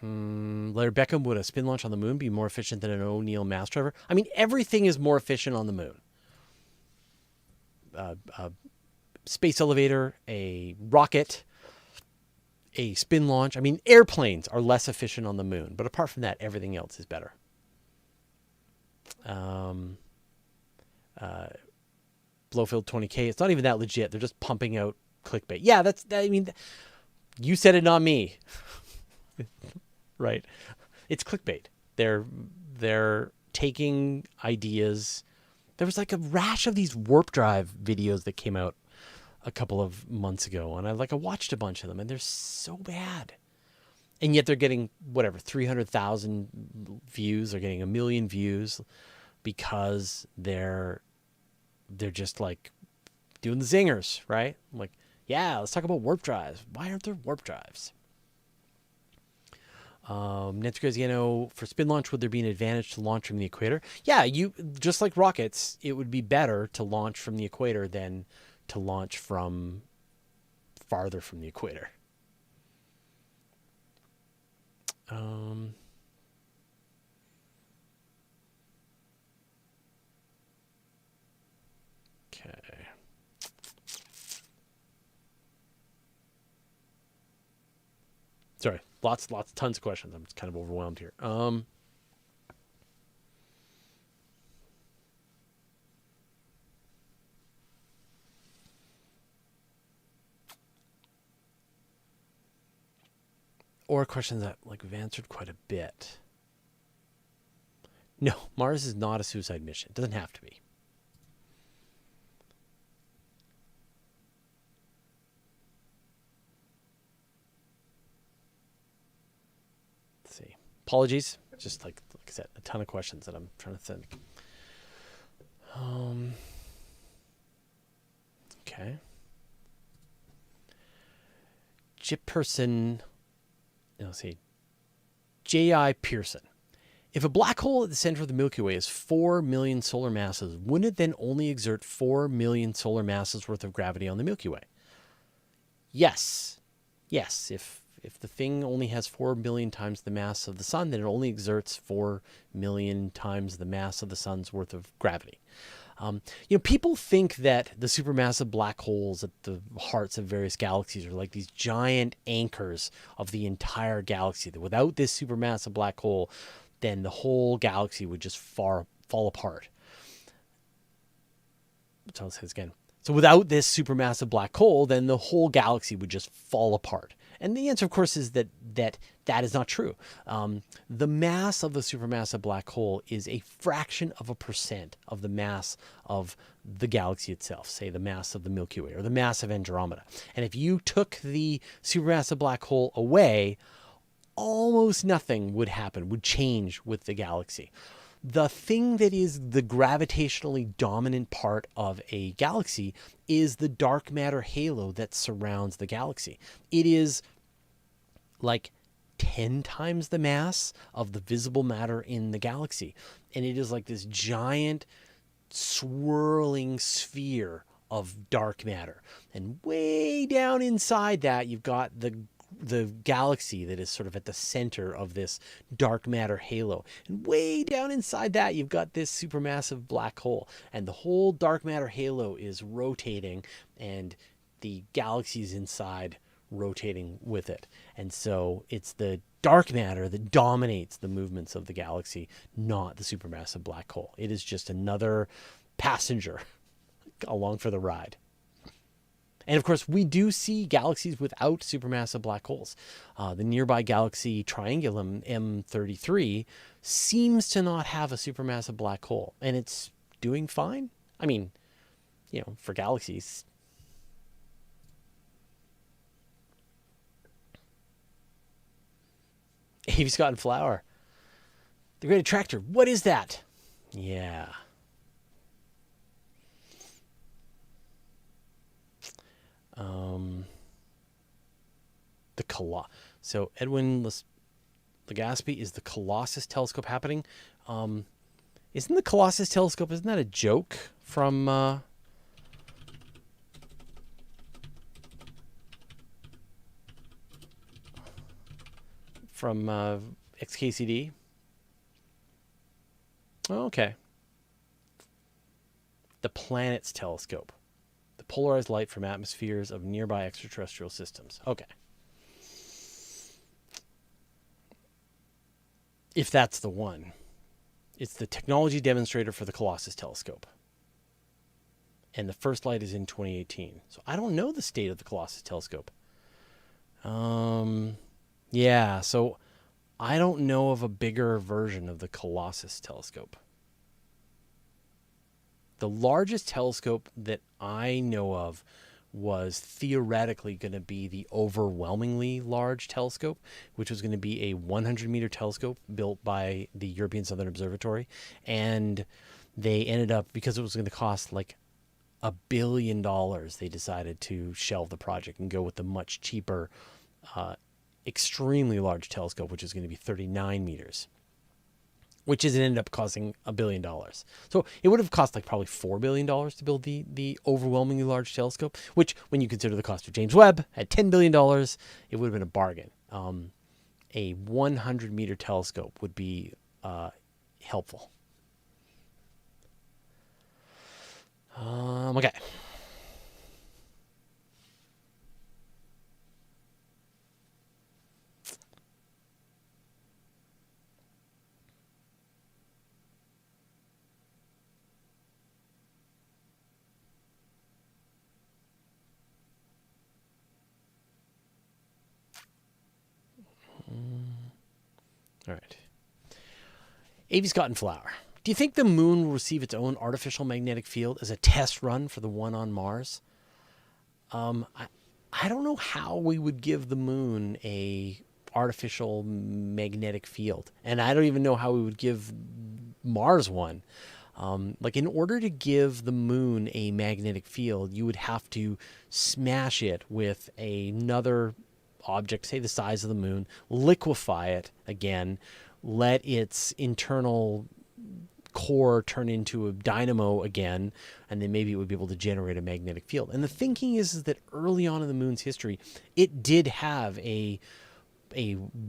Larry Beckham, would a spin launch on the moon be more efficient than an O'Neill mass driver? I mean, everything is more efficient on the moon. Space elevator, a rocket, a spin launch. I mean, airplanes are less efficient on the moon, but apart from that, everything else is better. Blowfield 20K, it's not even that legit. They're just pumping out clickbait. Yeah, you said it, not me. Right. It's clickbait. They're taking ideas. There was like a rash of these warp drive videos that came out a couple of months ago, and I watched a bunch of them, and they're so bad. And yet they're getting 300,000 views. They're getting 1 million views because they're just like doing the zingers, right? I'm like, yeah, let's talk about warp drives. Why aren't there warp drives? Nancy Graziano, for spin launch, would there be an advantage to launch from the equator? Yeah, just like rockets, it would be better to launch from the equator than to launch from farther from the equator. Okay. Sorry, tons of questions. I'm kind of overwhelmed here. Let's or questions that we've answered quite a bit. No, Mars is not a suicide mission. It doesn't have to be. Let's see. Apologies. Just like I said, a ton of questions that I'm trying to think. Okay. Chip person. Let's see. J.I. Pearson. If a black hole at the center of the Milky Way is 4 million solar masses, wouldn't it then only exert 4 million solar masses worth of gravity on the Milky Way? Yes. Yes. If the thing only has 4 million times the mass of the sun, then it only exerts 4 million times the mass of the sun's worth of gravity. People think that the supermassive black holes at the hearts of various galaxies are like these giant anchors of the entire galaxy, that without this supermassive black hole, then the whole galaxy would just fall apart. So I'll say this again. So without this supermassive black hole, then the whole galaxy would just fall apart. And the answer, of course, is that is not true. The mass of the supermassive black hole is a fraction of a percent of the mass of the galaxy itself, say the mass of the Milky Way or the mass of Andromeda. And if you took the supermassive black hole away, almost nothing would happen, would change with the galaxy. the thing that is the gravitationally dominant part of a galaxy is the dark matter halo that surrounds the galaxy. It is like 10 times the mass of the visible matter in the galaxy. And it is like this giant swirling sphere of dark matter. And way down inside that, you've got the galaxy that is sort of at the center of this dark matter halo. And way down inside that, you've got this supermassive black hole. And the whole dark matter halo is rotating, and the galaxy's inside rotating with it. And so it's the dark matter that dominates the movements of the galaxy, not the supermassive black hole. It is just another passenger along for the ride. And of course, we do see galaxies without supermassive black holes. The nearby galaxy Triangulum M33 seems to not have a supermassive black hole, and it's doing fine. I mean, for galaxies. Avy Scott and Flower. The Great Attractor. What is that? Yeah. So Edwin Legaspi, is the Colossus telescope happening? Isn't the Colossus telescope, isn't that a joke from XKCD? Oh, okay. The Planets Telescope. The polarized light from atmospheres of nearby extraterrestrial systems. Okay. If that's the one. It's the technology demonstrator for the Colossus telescope. And the first light is in 2018. So I don't know the state of the Colossus telescope. Yeah, so I don't know of a bigger version of the Colossus telescope. The largest telescope that I know of was theoretically going to be the overwhelmingly large telescope, which was going to be a 100-meter telescope built by the European Southern Observatory. And they ended up, because it was going to cost like $1 billion, they decided to shelve the project and go with the much cheaper, extremely large telescope, which is going to be 39 meters. Which is ended up costing $1 billion. So it would have cost like probably $4 billion to build the overwhelmingly large telescope, which when you consider the cost of James Webb at $10 billion, it would have been a bargain. A 100-meter telescope would be helpful. Okay. All right. Avy Scott and Flower. Do you think the moon will receive its own artificial magnetic field as a test run for the one on Mars? I don't know how we would give the moon a artificial magnetic field. And I don't even know how we would give Mars one. Like, in order to give the moon a magnetic field, you would have to smash it with another object, say the size of the moon, liquefy it again, let its internal core turn into a dynamo again, and then maybe it would be able to generate a magnetic field. And the thinking is that early on in the moon's history, it did have a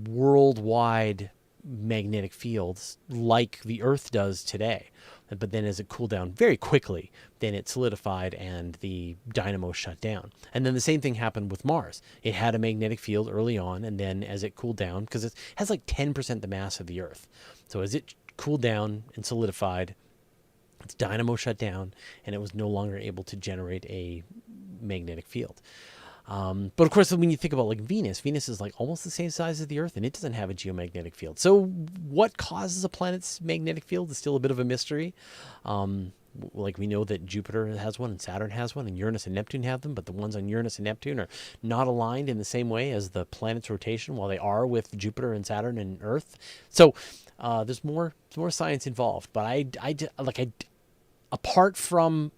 worldwide magnetic field like the Earth does today. But then as it cooled down very quickly, then it solidified and the dynamo shut down. And then the same thing happened with Mars. It had a magnetic field early on, and then as it cooled down, because it has like 10% the mass of the Earth. So as it cooled down and solidified, its dynamo shut down, and it was no longer able to generate a magnetic field. But of course, when you think about like Venus is like almost the same size as the Earth, and it doesn't have a geomagnetic field. So what causes a planet's magnetic field is still a bit of a mystery. Like, we know that Jupiter has one and Saturn has one and Uranus and Neptune have them, but the ones on Uranus and Neptune are not aligned in the same way as the planet's rotation, while they are with Jupiter and Saturn and Earth. So There's more science involved, but apart from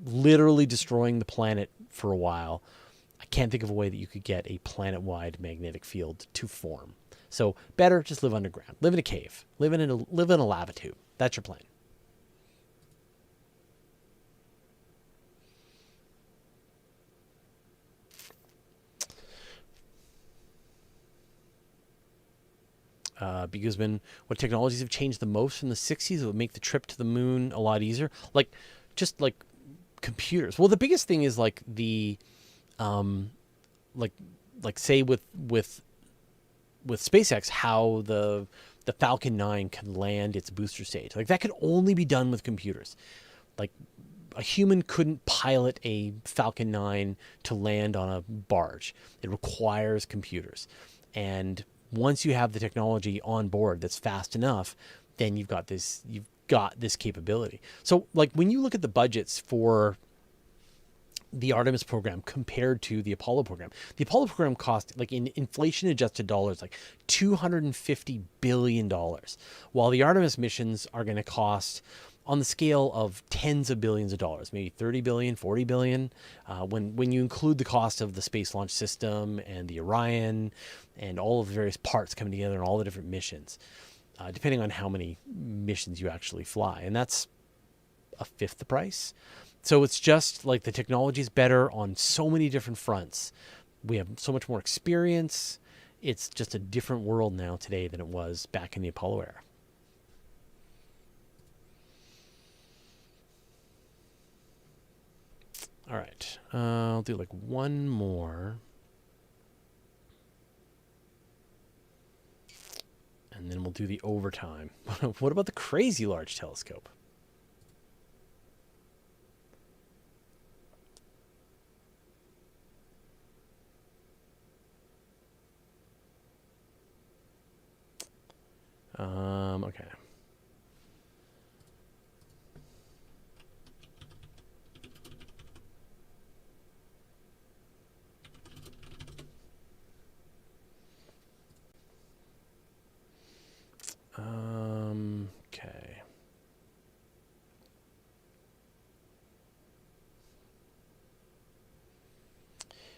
literally destroying the planet for a while, I can't think of a way that you could get a planet-wide magnetic field to form. So better just live underground, live in a cave, live in a lava tube. That's your plan. Because what technologies have changed the most from the 60s that would make the trip to the moon a lot easier? Just like computers. Well, the biggest thing is like the, say with SpaceX, how the Falcon 9 can land its booster stage. Like that could only be done with computers. Like a human couldn't pilot a Falcon 9 to land on a barge. It requires computers. And once you have the technology on board that's fast enough, then you've got this capability. So like when you look at the budgets for the Artemis program compared to the Apollo program cost, like in inflation adjusted dollars, like $250 billion, while the Artemis missions are going to cost on the scale of tens of billions of dollars, maybe 30 billion, 40 billion, when you include the cost of the Space Launch System and the Orion and all of the various parts coming together and all the different missions, depending on how many missions you actually fly. And that's a fifth the price. So it's just like the technology is better on so many different fronts. We have so much more experience. It's just a different world now today than it was back in the Apollo era. All right, I'll do like one more. And then we'll do the overtime. What about the crazy large telescope? Okay. Okay.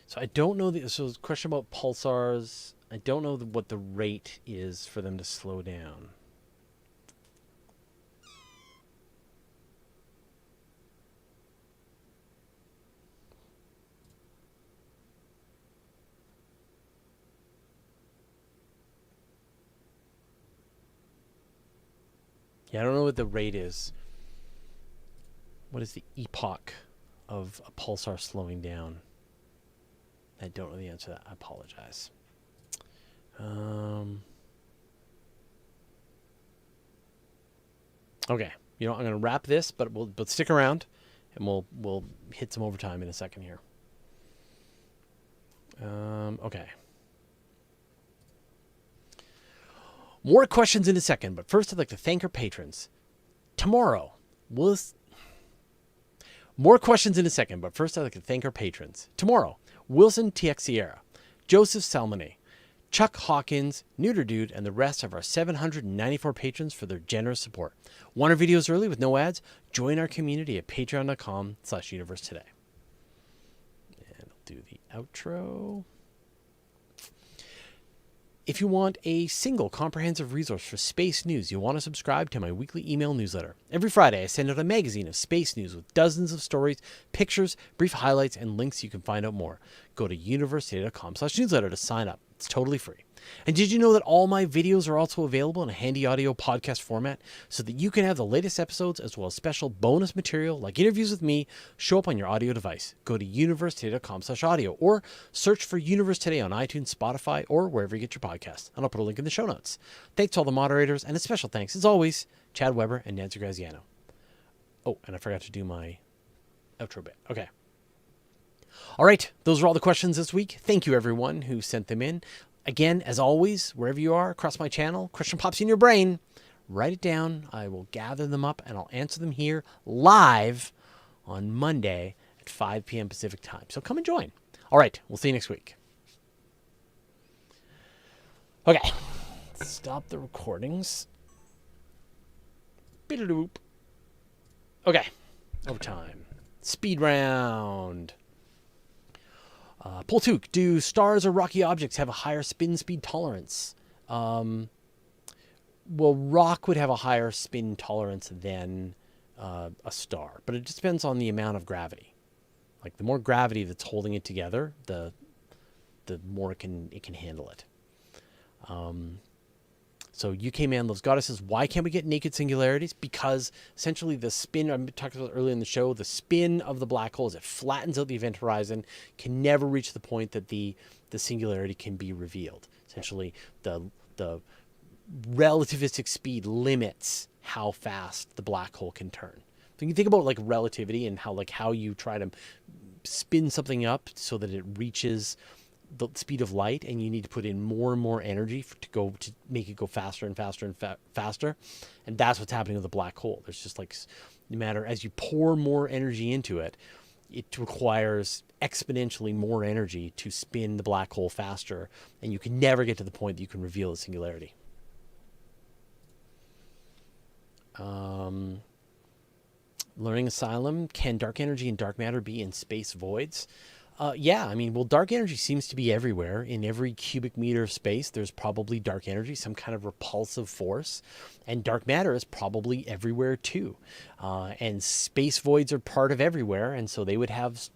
So I don't know so the question about pulsars, I don't know what the rate is for them to slow down. Yeah, I don't know what the rate is. What is the epoch of a pulsar slowing down? I don't know the answer to that. I apologize. Okay, I'm going to wrap this, but stick around, and we'll hit some overtime in a second here. Okay. More questions in a second, but first I'd like to thank our patrons. Tomorrow, more questions in a second, but first I'd like to thank our patrons. Tomorrow, Wilson TX Sierra, Joseph Salmonet, Chuck Hawkins, Neuter Dude, and the rest of our 794 patrons for their generous support. Want our videos early with no ads? Join our community at patreon.com/universetoday. And I'll do the outro. If you want a single comprehensive resource for space news, you'll want to subscribe to my weekly email newsletter. Every Friday, I send out a magazine of space news with dozens of stories, pictures, brief highlights, and links you can find out more. Go to universetoday.com/newsletter to sign up. It's totally free. And did you know that all my videos are also available in a handy audio podcast format so that you can have the latest episodes as well as special bonus material like interviews with me show up on your audio device? Go to universetoday.com/audio or search for Universe Today on iTunes, Spotify, or wherever you get your podcasts. And I'll put a link in the show notes. Thanks to all the moderators, and a special thanks, as always, Chad Weber and Nancy Graziano. Oh, and I forgot to do my outro bit. Okay. All right, those are all the questions this week. Thank you, everyone who sent them in. Again, as always, wherever you are across my channel, question pops in your brain, write it down. I will gather them up, and I'll answer them here live on Monday at 5 p.m. Pacific time. So come and join. All right, we'll see you next week. Okay, Stop the recordings. Beep. Okay, overtime. Speed round. Poll 2. Do stars or rocky objects have a higher spin speed tolerance? Well, rock would have a higher spin tolerance than a star, but it just depends on the amount of gravity. Like the more gravity that's holding it together, the more it can handle it. So UK Man Loves Goddesses, why can't we get naked singularities? Because essentially the spin, I talked about earlier in the show, the spin of the black hole as it flattens out the event horizon can never reach the point that the singularity can be revealed. Essentially, the relativistic speed limits how fast the black hole can turn. So you can think about like relativity and how you try to spin something up so that it reaches the speed of light, and you need to put in more and more energy to make it go faster and faster and faster. And that's what's happening with the black hole. There's just like, no matter as you pour more energy into it, it requires exponentially more energy to spin the black hole faster, and you can never get to the point that you can reveal the singularity. Learning Asylum, can dark energy and dark matter be in space voids? Yeah, I mean, well, dark energy seems to be everywhere. In every cubic meter of space, there's probably dark energy, some kind of repulsive force. And dark matter is probably everywhere too. And space voids are part of everywhere, and so they would have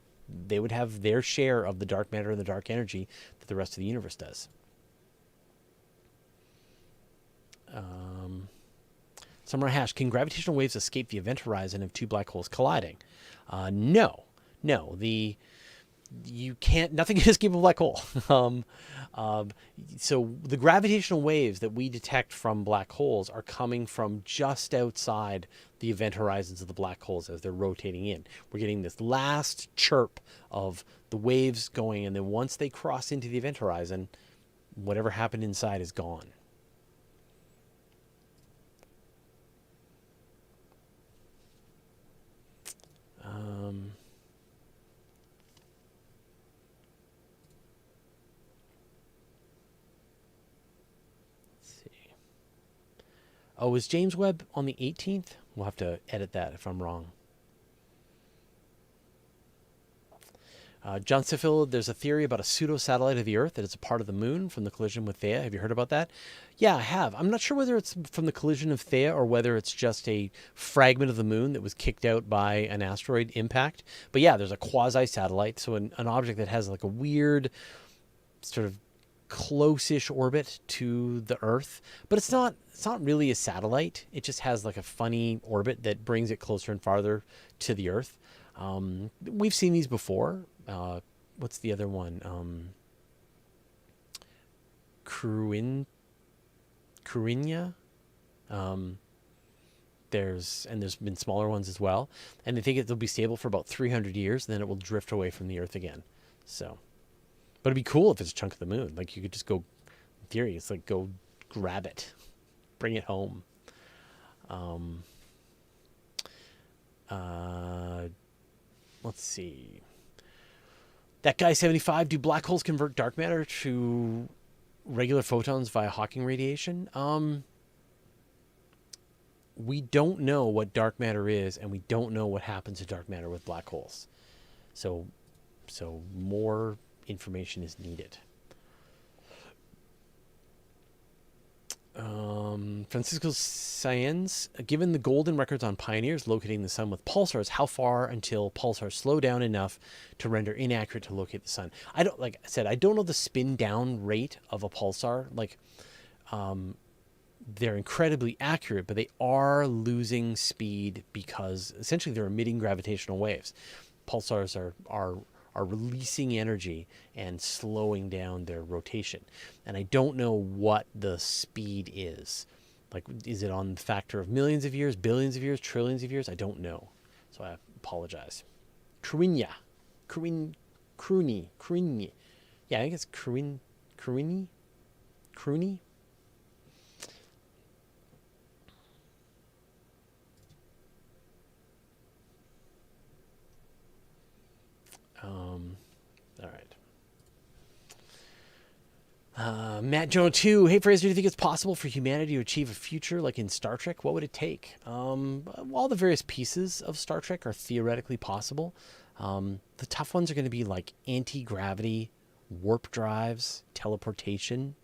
their share of the dark matter and the dark energy that the rest of the universe does. Samurai Hash, can gravitational waves escape the event horizon of two black holes colliding? No. You can't, nothing can escape a black hole. So the gravitational waves that we detect from black holes are coming from just outside the event horizons of the black holes as they're rotating in. We're getting this last chirp of the waves going, and then once they cross into the event horizon, whatever happened inside is gone. Oh, is James Webb on the 18th? We'll have to edit that if I'm wrong. John Siffield, there's a theory about a pseudo-satellite of the Earth that is a part of the moon from the collision with Theia. Have you heard about that? Yeah, I have. I'm not sure whether it's from the collision of Theia or whether it's just a fragment of the moon that was kicked out by an asteroid impact. But yeah, there's a quasi-satellite, so an object that has like a weird sort of close-ish orbit to the Earth, but it's not really a satellite. It just has like a funny orbit that brings it closer and farther to the Earth. We've seen these before. What's the other one? Cruinia. There's been smaller ones as well, and they think it'll be stable for about 300 years, and then it will drift away from the Earth again. So, but it'd be cool if it's a chunk of the moon. Like you could just go, in theory, it's like go grab it, bring it home. Let's see. That guy 75. Do black holes convert dark matter to regular photons via Hawking radiation? We don't know what dark matter is, and we don't know what happens to dark matter with black holes. So more information is needed. Francisco Sáenz, given the golden records on pioneers locating the sun with pulsars, how far until pulsars slow down enough to render inaccurate to locate the sun? Like I said, I don't know the spin down rate of a pulsar. Like, they're incredibly accurate, but they are losing speed because essentially they're emitting gravitational waves. Pulsars are releasing energy and slowing down their rotation. And I don't know what the speed is. Like, is it on the factor of millions of years, billions of years, trillions of years? I don't know. So I apologize. Cruinia. Yeah, I think it's Cruini. All right. Matt Joe 2. Hey, Fraser, do you think it's possible for humanity to achieve a future like in Star Trek? What would it take? All the various pieces of Star Trek are theoretically possible. The tough ones are going to be like anti-gravity, warp drives, teleportation.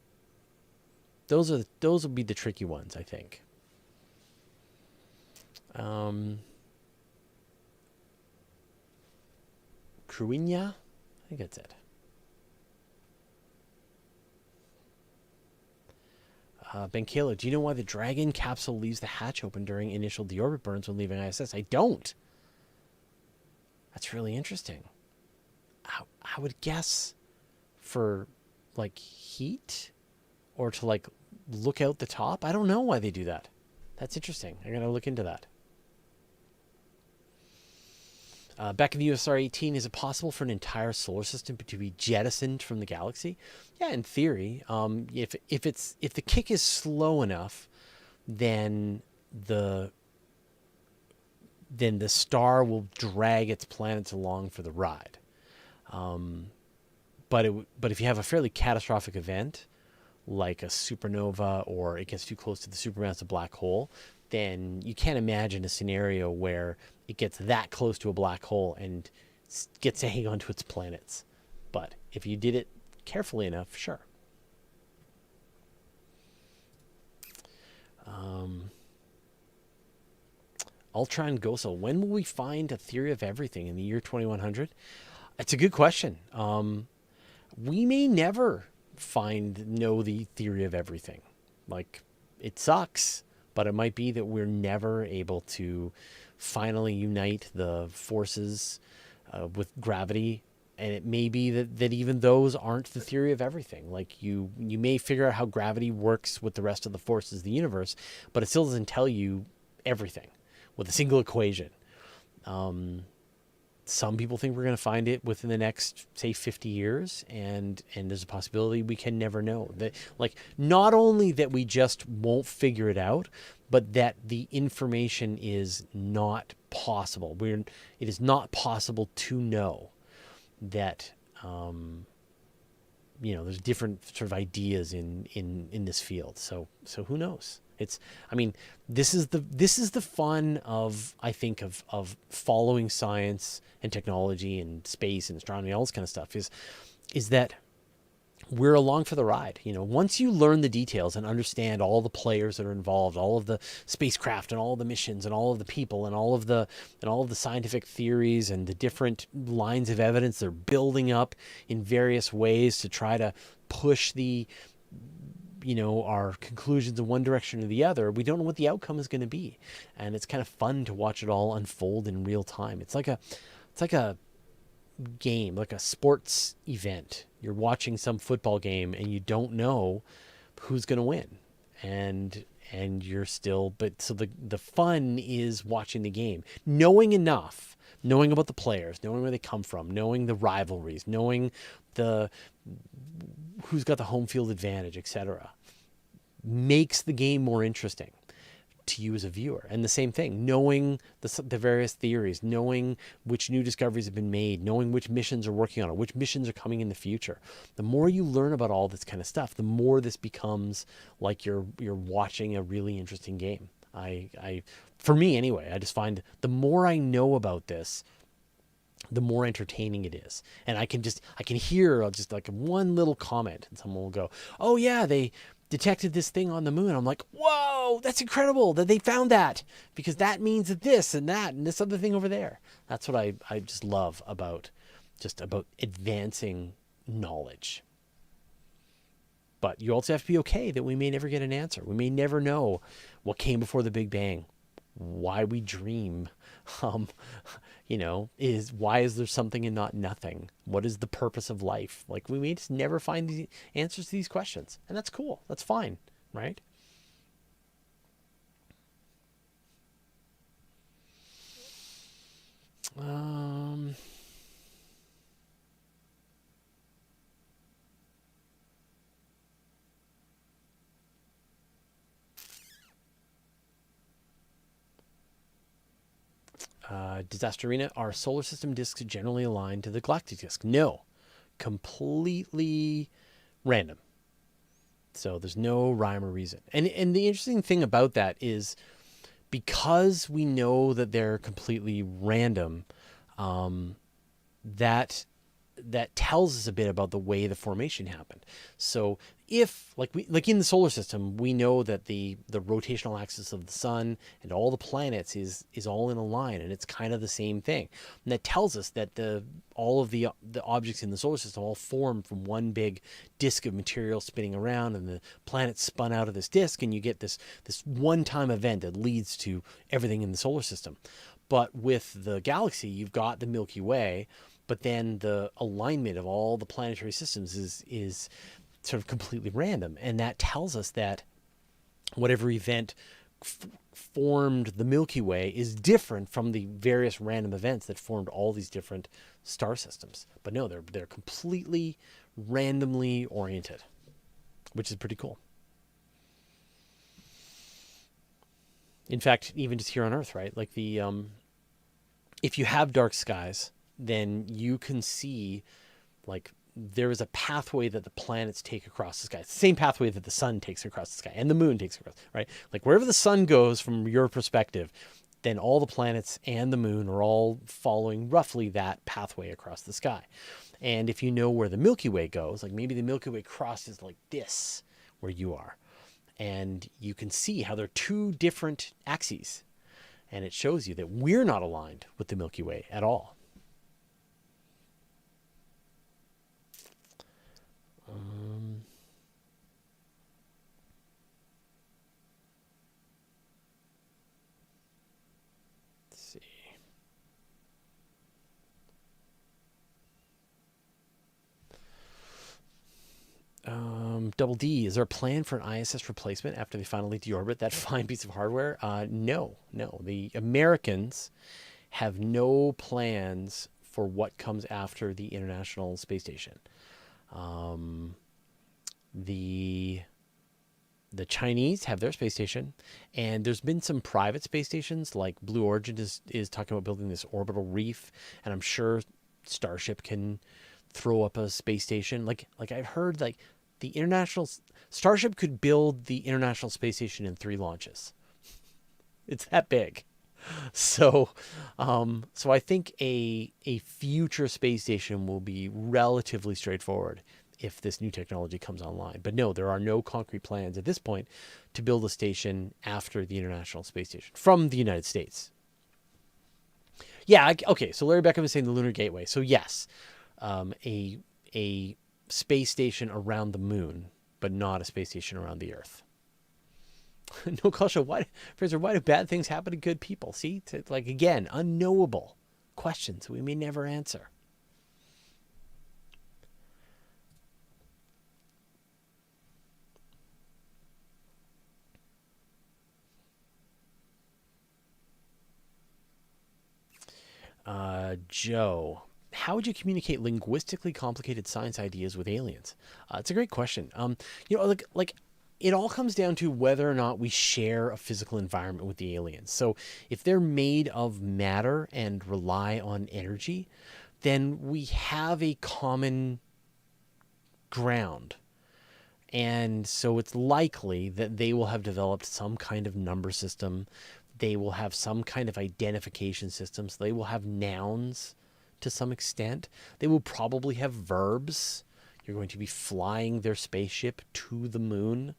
Those will be the tricky ones, I think. Cruinia? I think that's it. Ben Kalo, do you know why the Dragon capsule leaves the hatch open during initial deorbit burns when leaving ISS? I don't. That's really interesting. I would guess for like heat or to like look out the top. I don't know why they do that. That's interesting. I gotta look into that. Back in the USR 18, is it possible for an entire solar system to be jettisoned from the galaxy? Yeah, in theory. If the kick is slow enough, then the star will drag its planets along for the ride. But if you have a fairly catastrophic event, like a supernova or it gets too close to the supermassive black hole, then you can't imagine a scenario where it gets that close to a black hole and gets to hang on to its planets. But if you did it carefully enough, sure. Ultron Goso, when will we find a theory of everything in the year 2100? It's a good question. We may never know the theory of everything. Like, it sucks, but it might be that we're never able to finally unite the forces with gravity, and it may be that even those aren't the theory of everything. Like, you may figure out how gravity works with the rest of the forces of the universe, but it still doesn't tell you everything with a single equation. Some people think we're going to find it within the next, say, 50 years, and there's a possibility we can never know. That, like, not only that we just won't figure it out, but that the information is not possible. It is not possible to know that, there's different sort of ideas in this field. So who knows? This is the fun of, I think, of following science and technology and space and astronomy, all this kind of stuff, is that we're along for the ride. Once you learn the details and understand all the players that are involved, all of the spacecraft and all of the missions and all of the people and all of the scientific theories and the different lines of evidence they're building up in various ways to try to push our conclusions in one direction or the other, we don't know what the outcome is going to be. And it's kind of fun to watch it all unfold in real time. It's like a game, like a sports event. You're watching some football game and you don't know who's going to win. And you're still, but so the fun is watching the game, knowing enough, knowing about the players, knowing where they come from, knowing the rivalries, knowing who's got the home field advantage, etc., makes the game more interesting to you as a viewer. And the same thing, knowing the various theories, knowing which new discoveries have been made, knowing which missions are working on it, which missions are coming in the future. The more you learn about all this kind of stuff, the more this becomes like you're watching a really interesting game. For me anyway, I just find the more I know about this, the more entertaining it is. And I can hear just like one little comment and someone will go, "Oh yeah, they detected this thing on the moon." I'm like, "Whoa, that's incredible that they found that, because that means that this and that and this other thing over there." That's what I just love about advancing knowledge. But you also have to be okay that we may never get an answer. We may never know what came before the Big Bang, why we dream, why is there something and not nothing? What is the purpose of life? Like, we may just never find the answers to these questions, and that's cool. That's fine, right? Disaster Arena, are solar system disks generally aligned to the galactic disk? No, completely random. So there's no rhyme or reason. And the interesting thing about that is because we know that they're completely random, that that tells us a bit about the way the formation happened. So if like in the solar system, we know that the rotational axis of the sun and all the planets is all in a line, and it's kind of the same thing. And that tells us that all of the objects in the solar system all formed from one big disk of material spinning around, and the planets spun out of this disk, and you get this one-time event that leads to everything in the solar system. But with the galaxy, you've got the Milky Way, but then the alignment of all the planetary systems is sort of completely random, and that tells us that whatever event formed the Milky Way is different from the various random events that formed all these different star systems. But no, they're completely randomly oriented, which is pretty cool. In fact, even just here on Earth, right? Like if you have dark skies, then you can see like there is a pathway that the planets take across the sky. It's the same pathway that the sun takes across the sky and the moon takes across, right? Like wherever the sun goes from your perspective, then all the planets and the moon are all following roughly that pathway across the sky. And if you know where the Milky Way goes, like maybe the Milky Way crosses like this where you are, and you can see how there are two different axes, and it shows you that we're not aligned with the Milky Way at all. Let's see. Double D, is there a plan for an ISS replacement after they finally deorbit that fine piece of hardware? No. The Americans have no plans for what comes after the International Space Station. The Chinese have their space station, and there's been some private space stations, like Blue Origin is talking about building this orbital reef, and I'm sure Starship can throw up a space station. Like I've heard, like the international Starship could build the International Space Station in 3 launches. It's that big. So I think a future space station will be relatively straightforward if this new technology comes online. But no, there are no concrete plans at this point to build a station after the International Space Station from the United States. Yeah, okay, so Larry Beckham is saying the Lunar Gateway. So yes, a space station around the moon, but not a space station around the Earth. No, Kasha, Fraser, why do bad things happen to good people? See, it's like, again, unknowable questions we may never answer. Joe, how would you communicate linguistically complicated science ideas with aliens? It's a great question. Like it all comes down to whether or not we share a physical environment with the aliens. So if they're made of matter and rely on energy, then we have a common ground. And so it's likely that they will have developed some kind of number system. They will have some kind of identification system. So they will have nouns to some extent. They will probably have verbs. You're going to be flying their spaceship to the moon.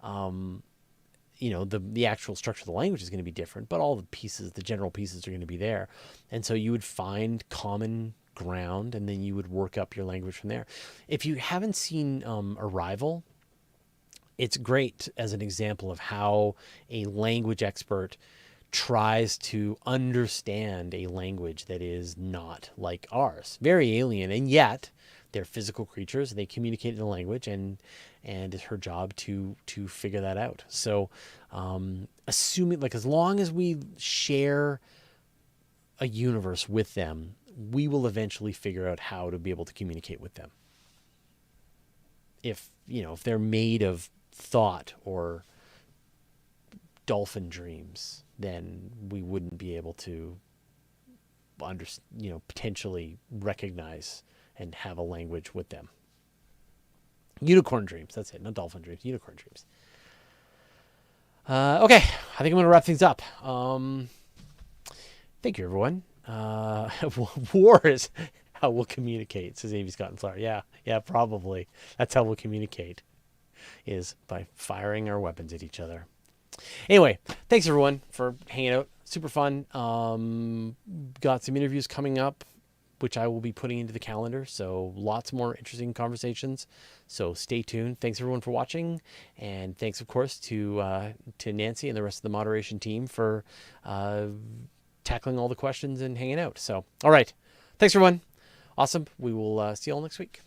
The actual structure of the language is going to be different, but all the pieces, the general pieces are going to be there. And so you would find common ground, and then you would work up your language from there. If you haven't seen Arrival, it's great as an example of how a language expert tries to understand a language that is not like ours. Very alien, and yet they're physical creatures. They communicate in a language, and it's her job to figure that out. So assuming, like, as long as we share a universe with them, we will eventually figure out how to be able to communicate with them. If they're made of thought or dolphin dreams, then we wouldn't be able to potentially recognize and have a language with them. Unicorn dreams. That's it. Not dolphin dreams. Unicorn dreams. Okay. I think I'm going to wrap things up. Thank you, everyone. War is how we'll communicate, says Amy Scott and Flower. Yeah, probably. That's how we'll communicate, is by firing our weapons at each other. Anyway, thanks, everyone, for hanging out. Super fun. Got some interviews coming up, which I will be putting into the calendar. So lots more interesting conversations. So stay tuned. Thanks everyone for watching. And thanks, of course, to Nancy and the rest of the moderation team for tackling all the questions and hanging out. So, all right. Thanks, everyone. Awesome. We will see you all next week.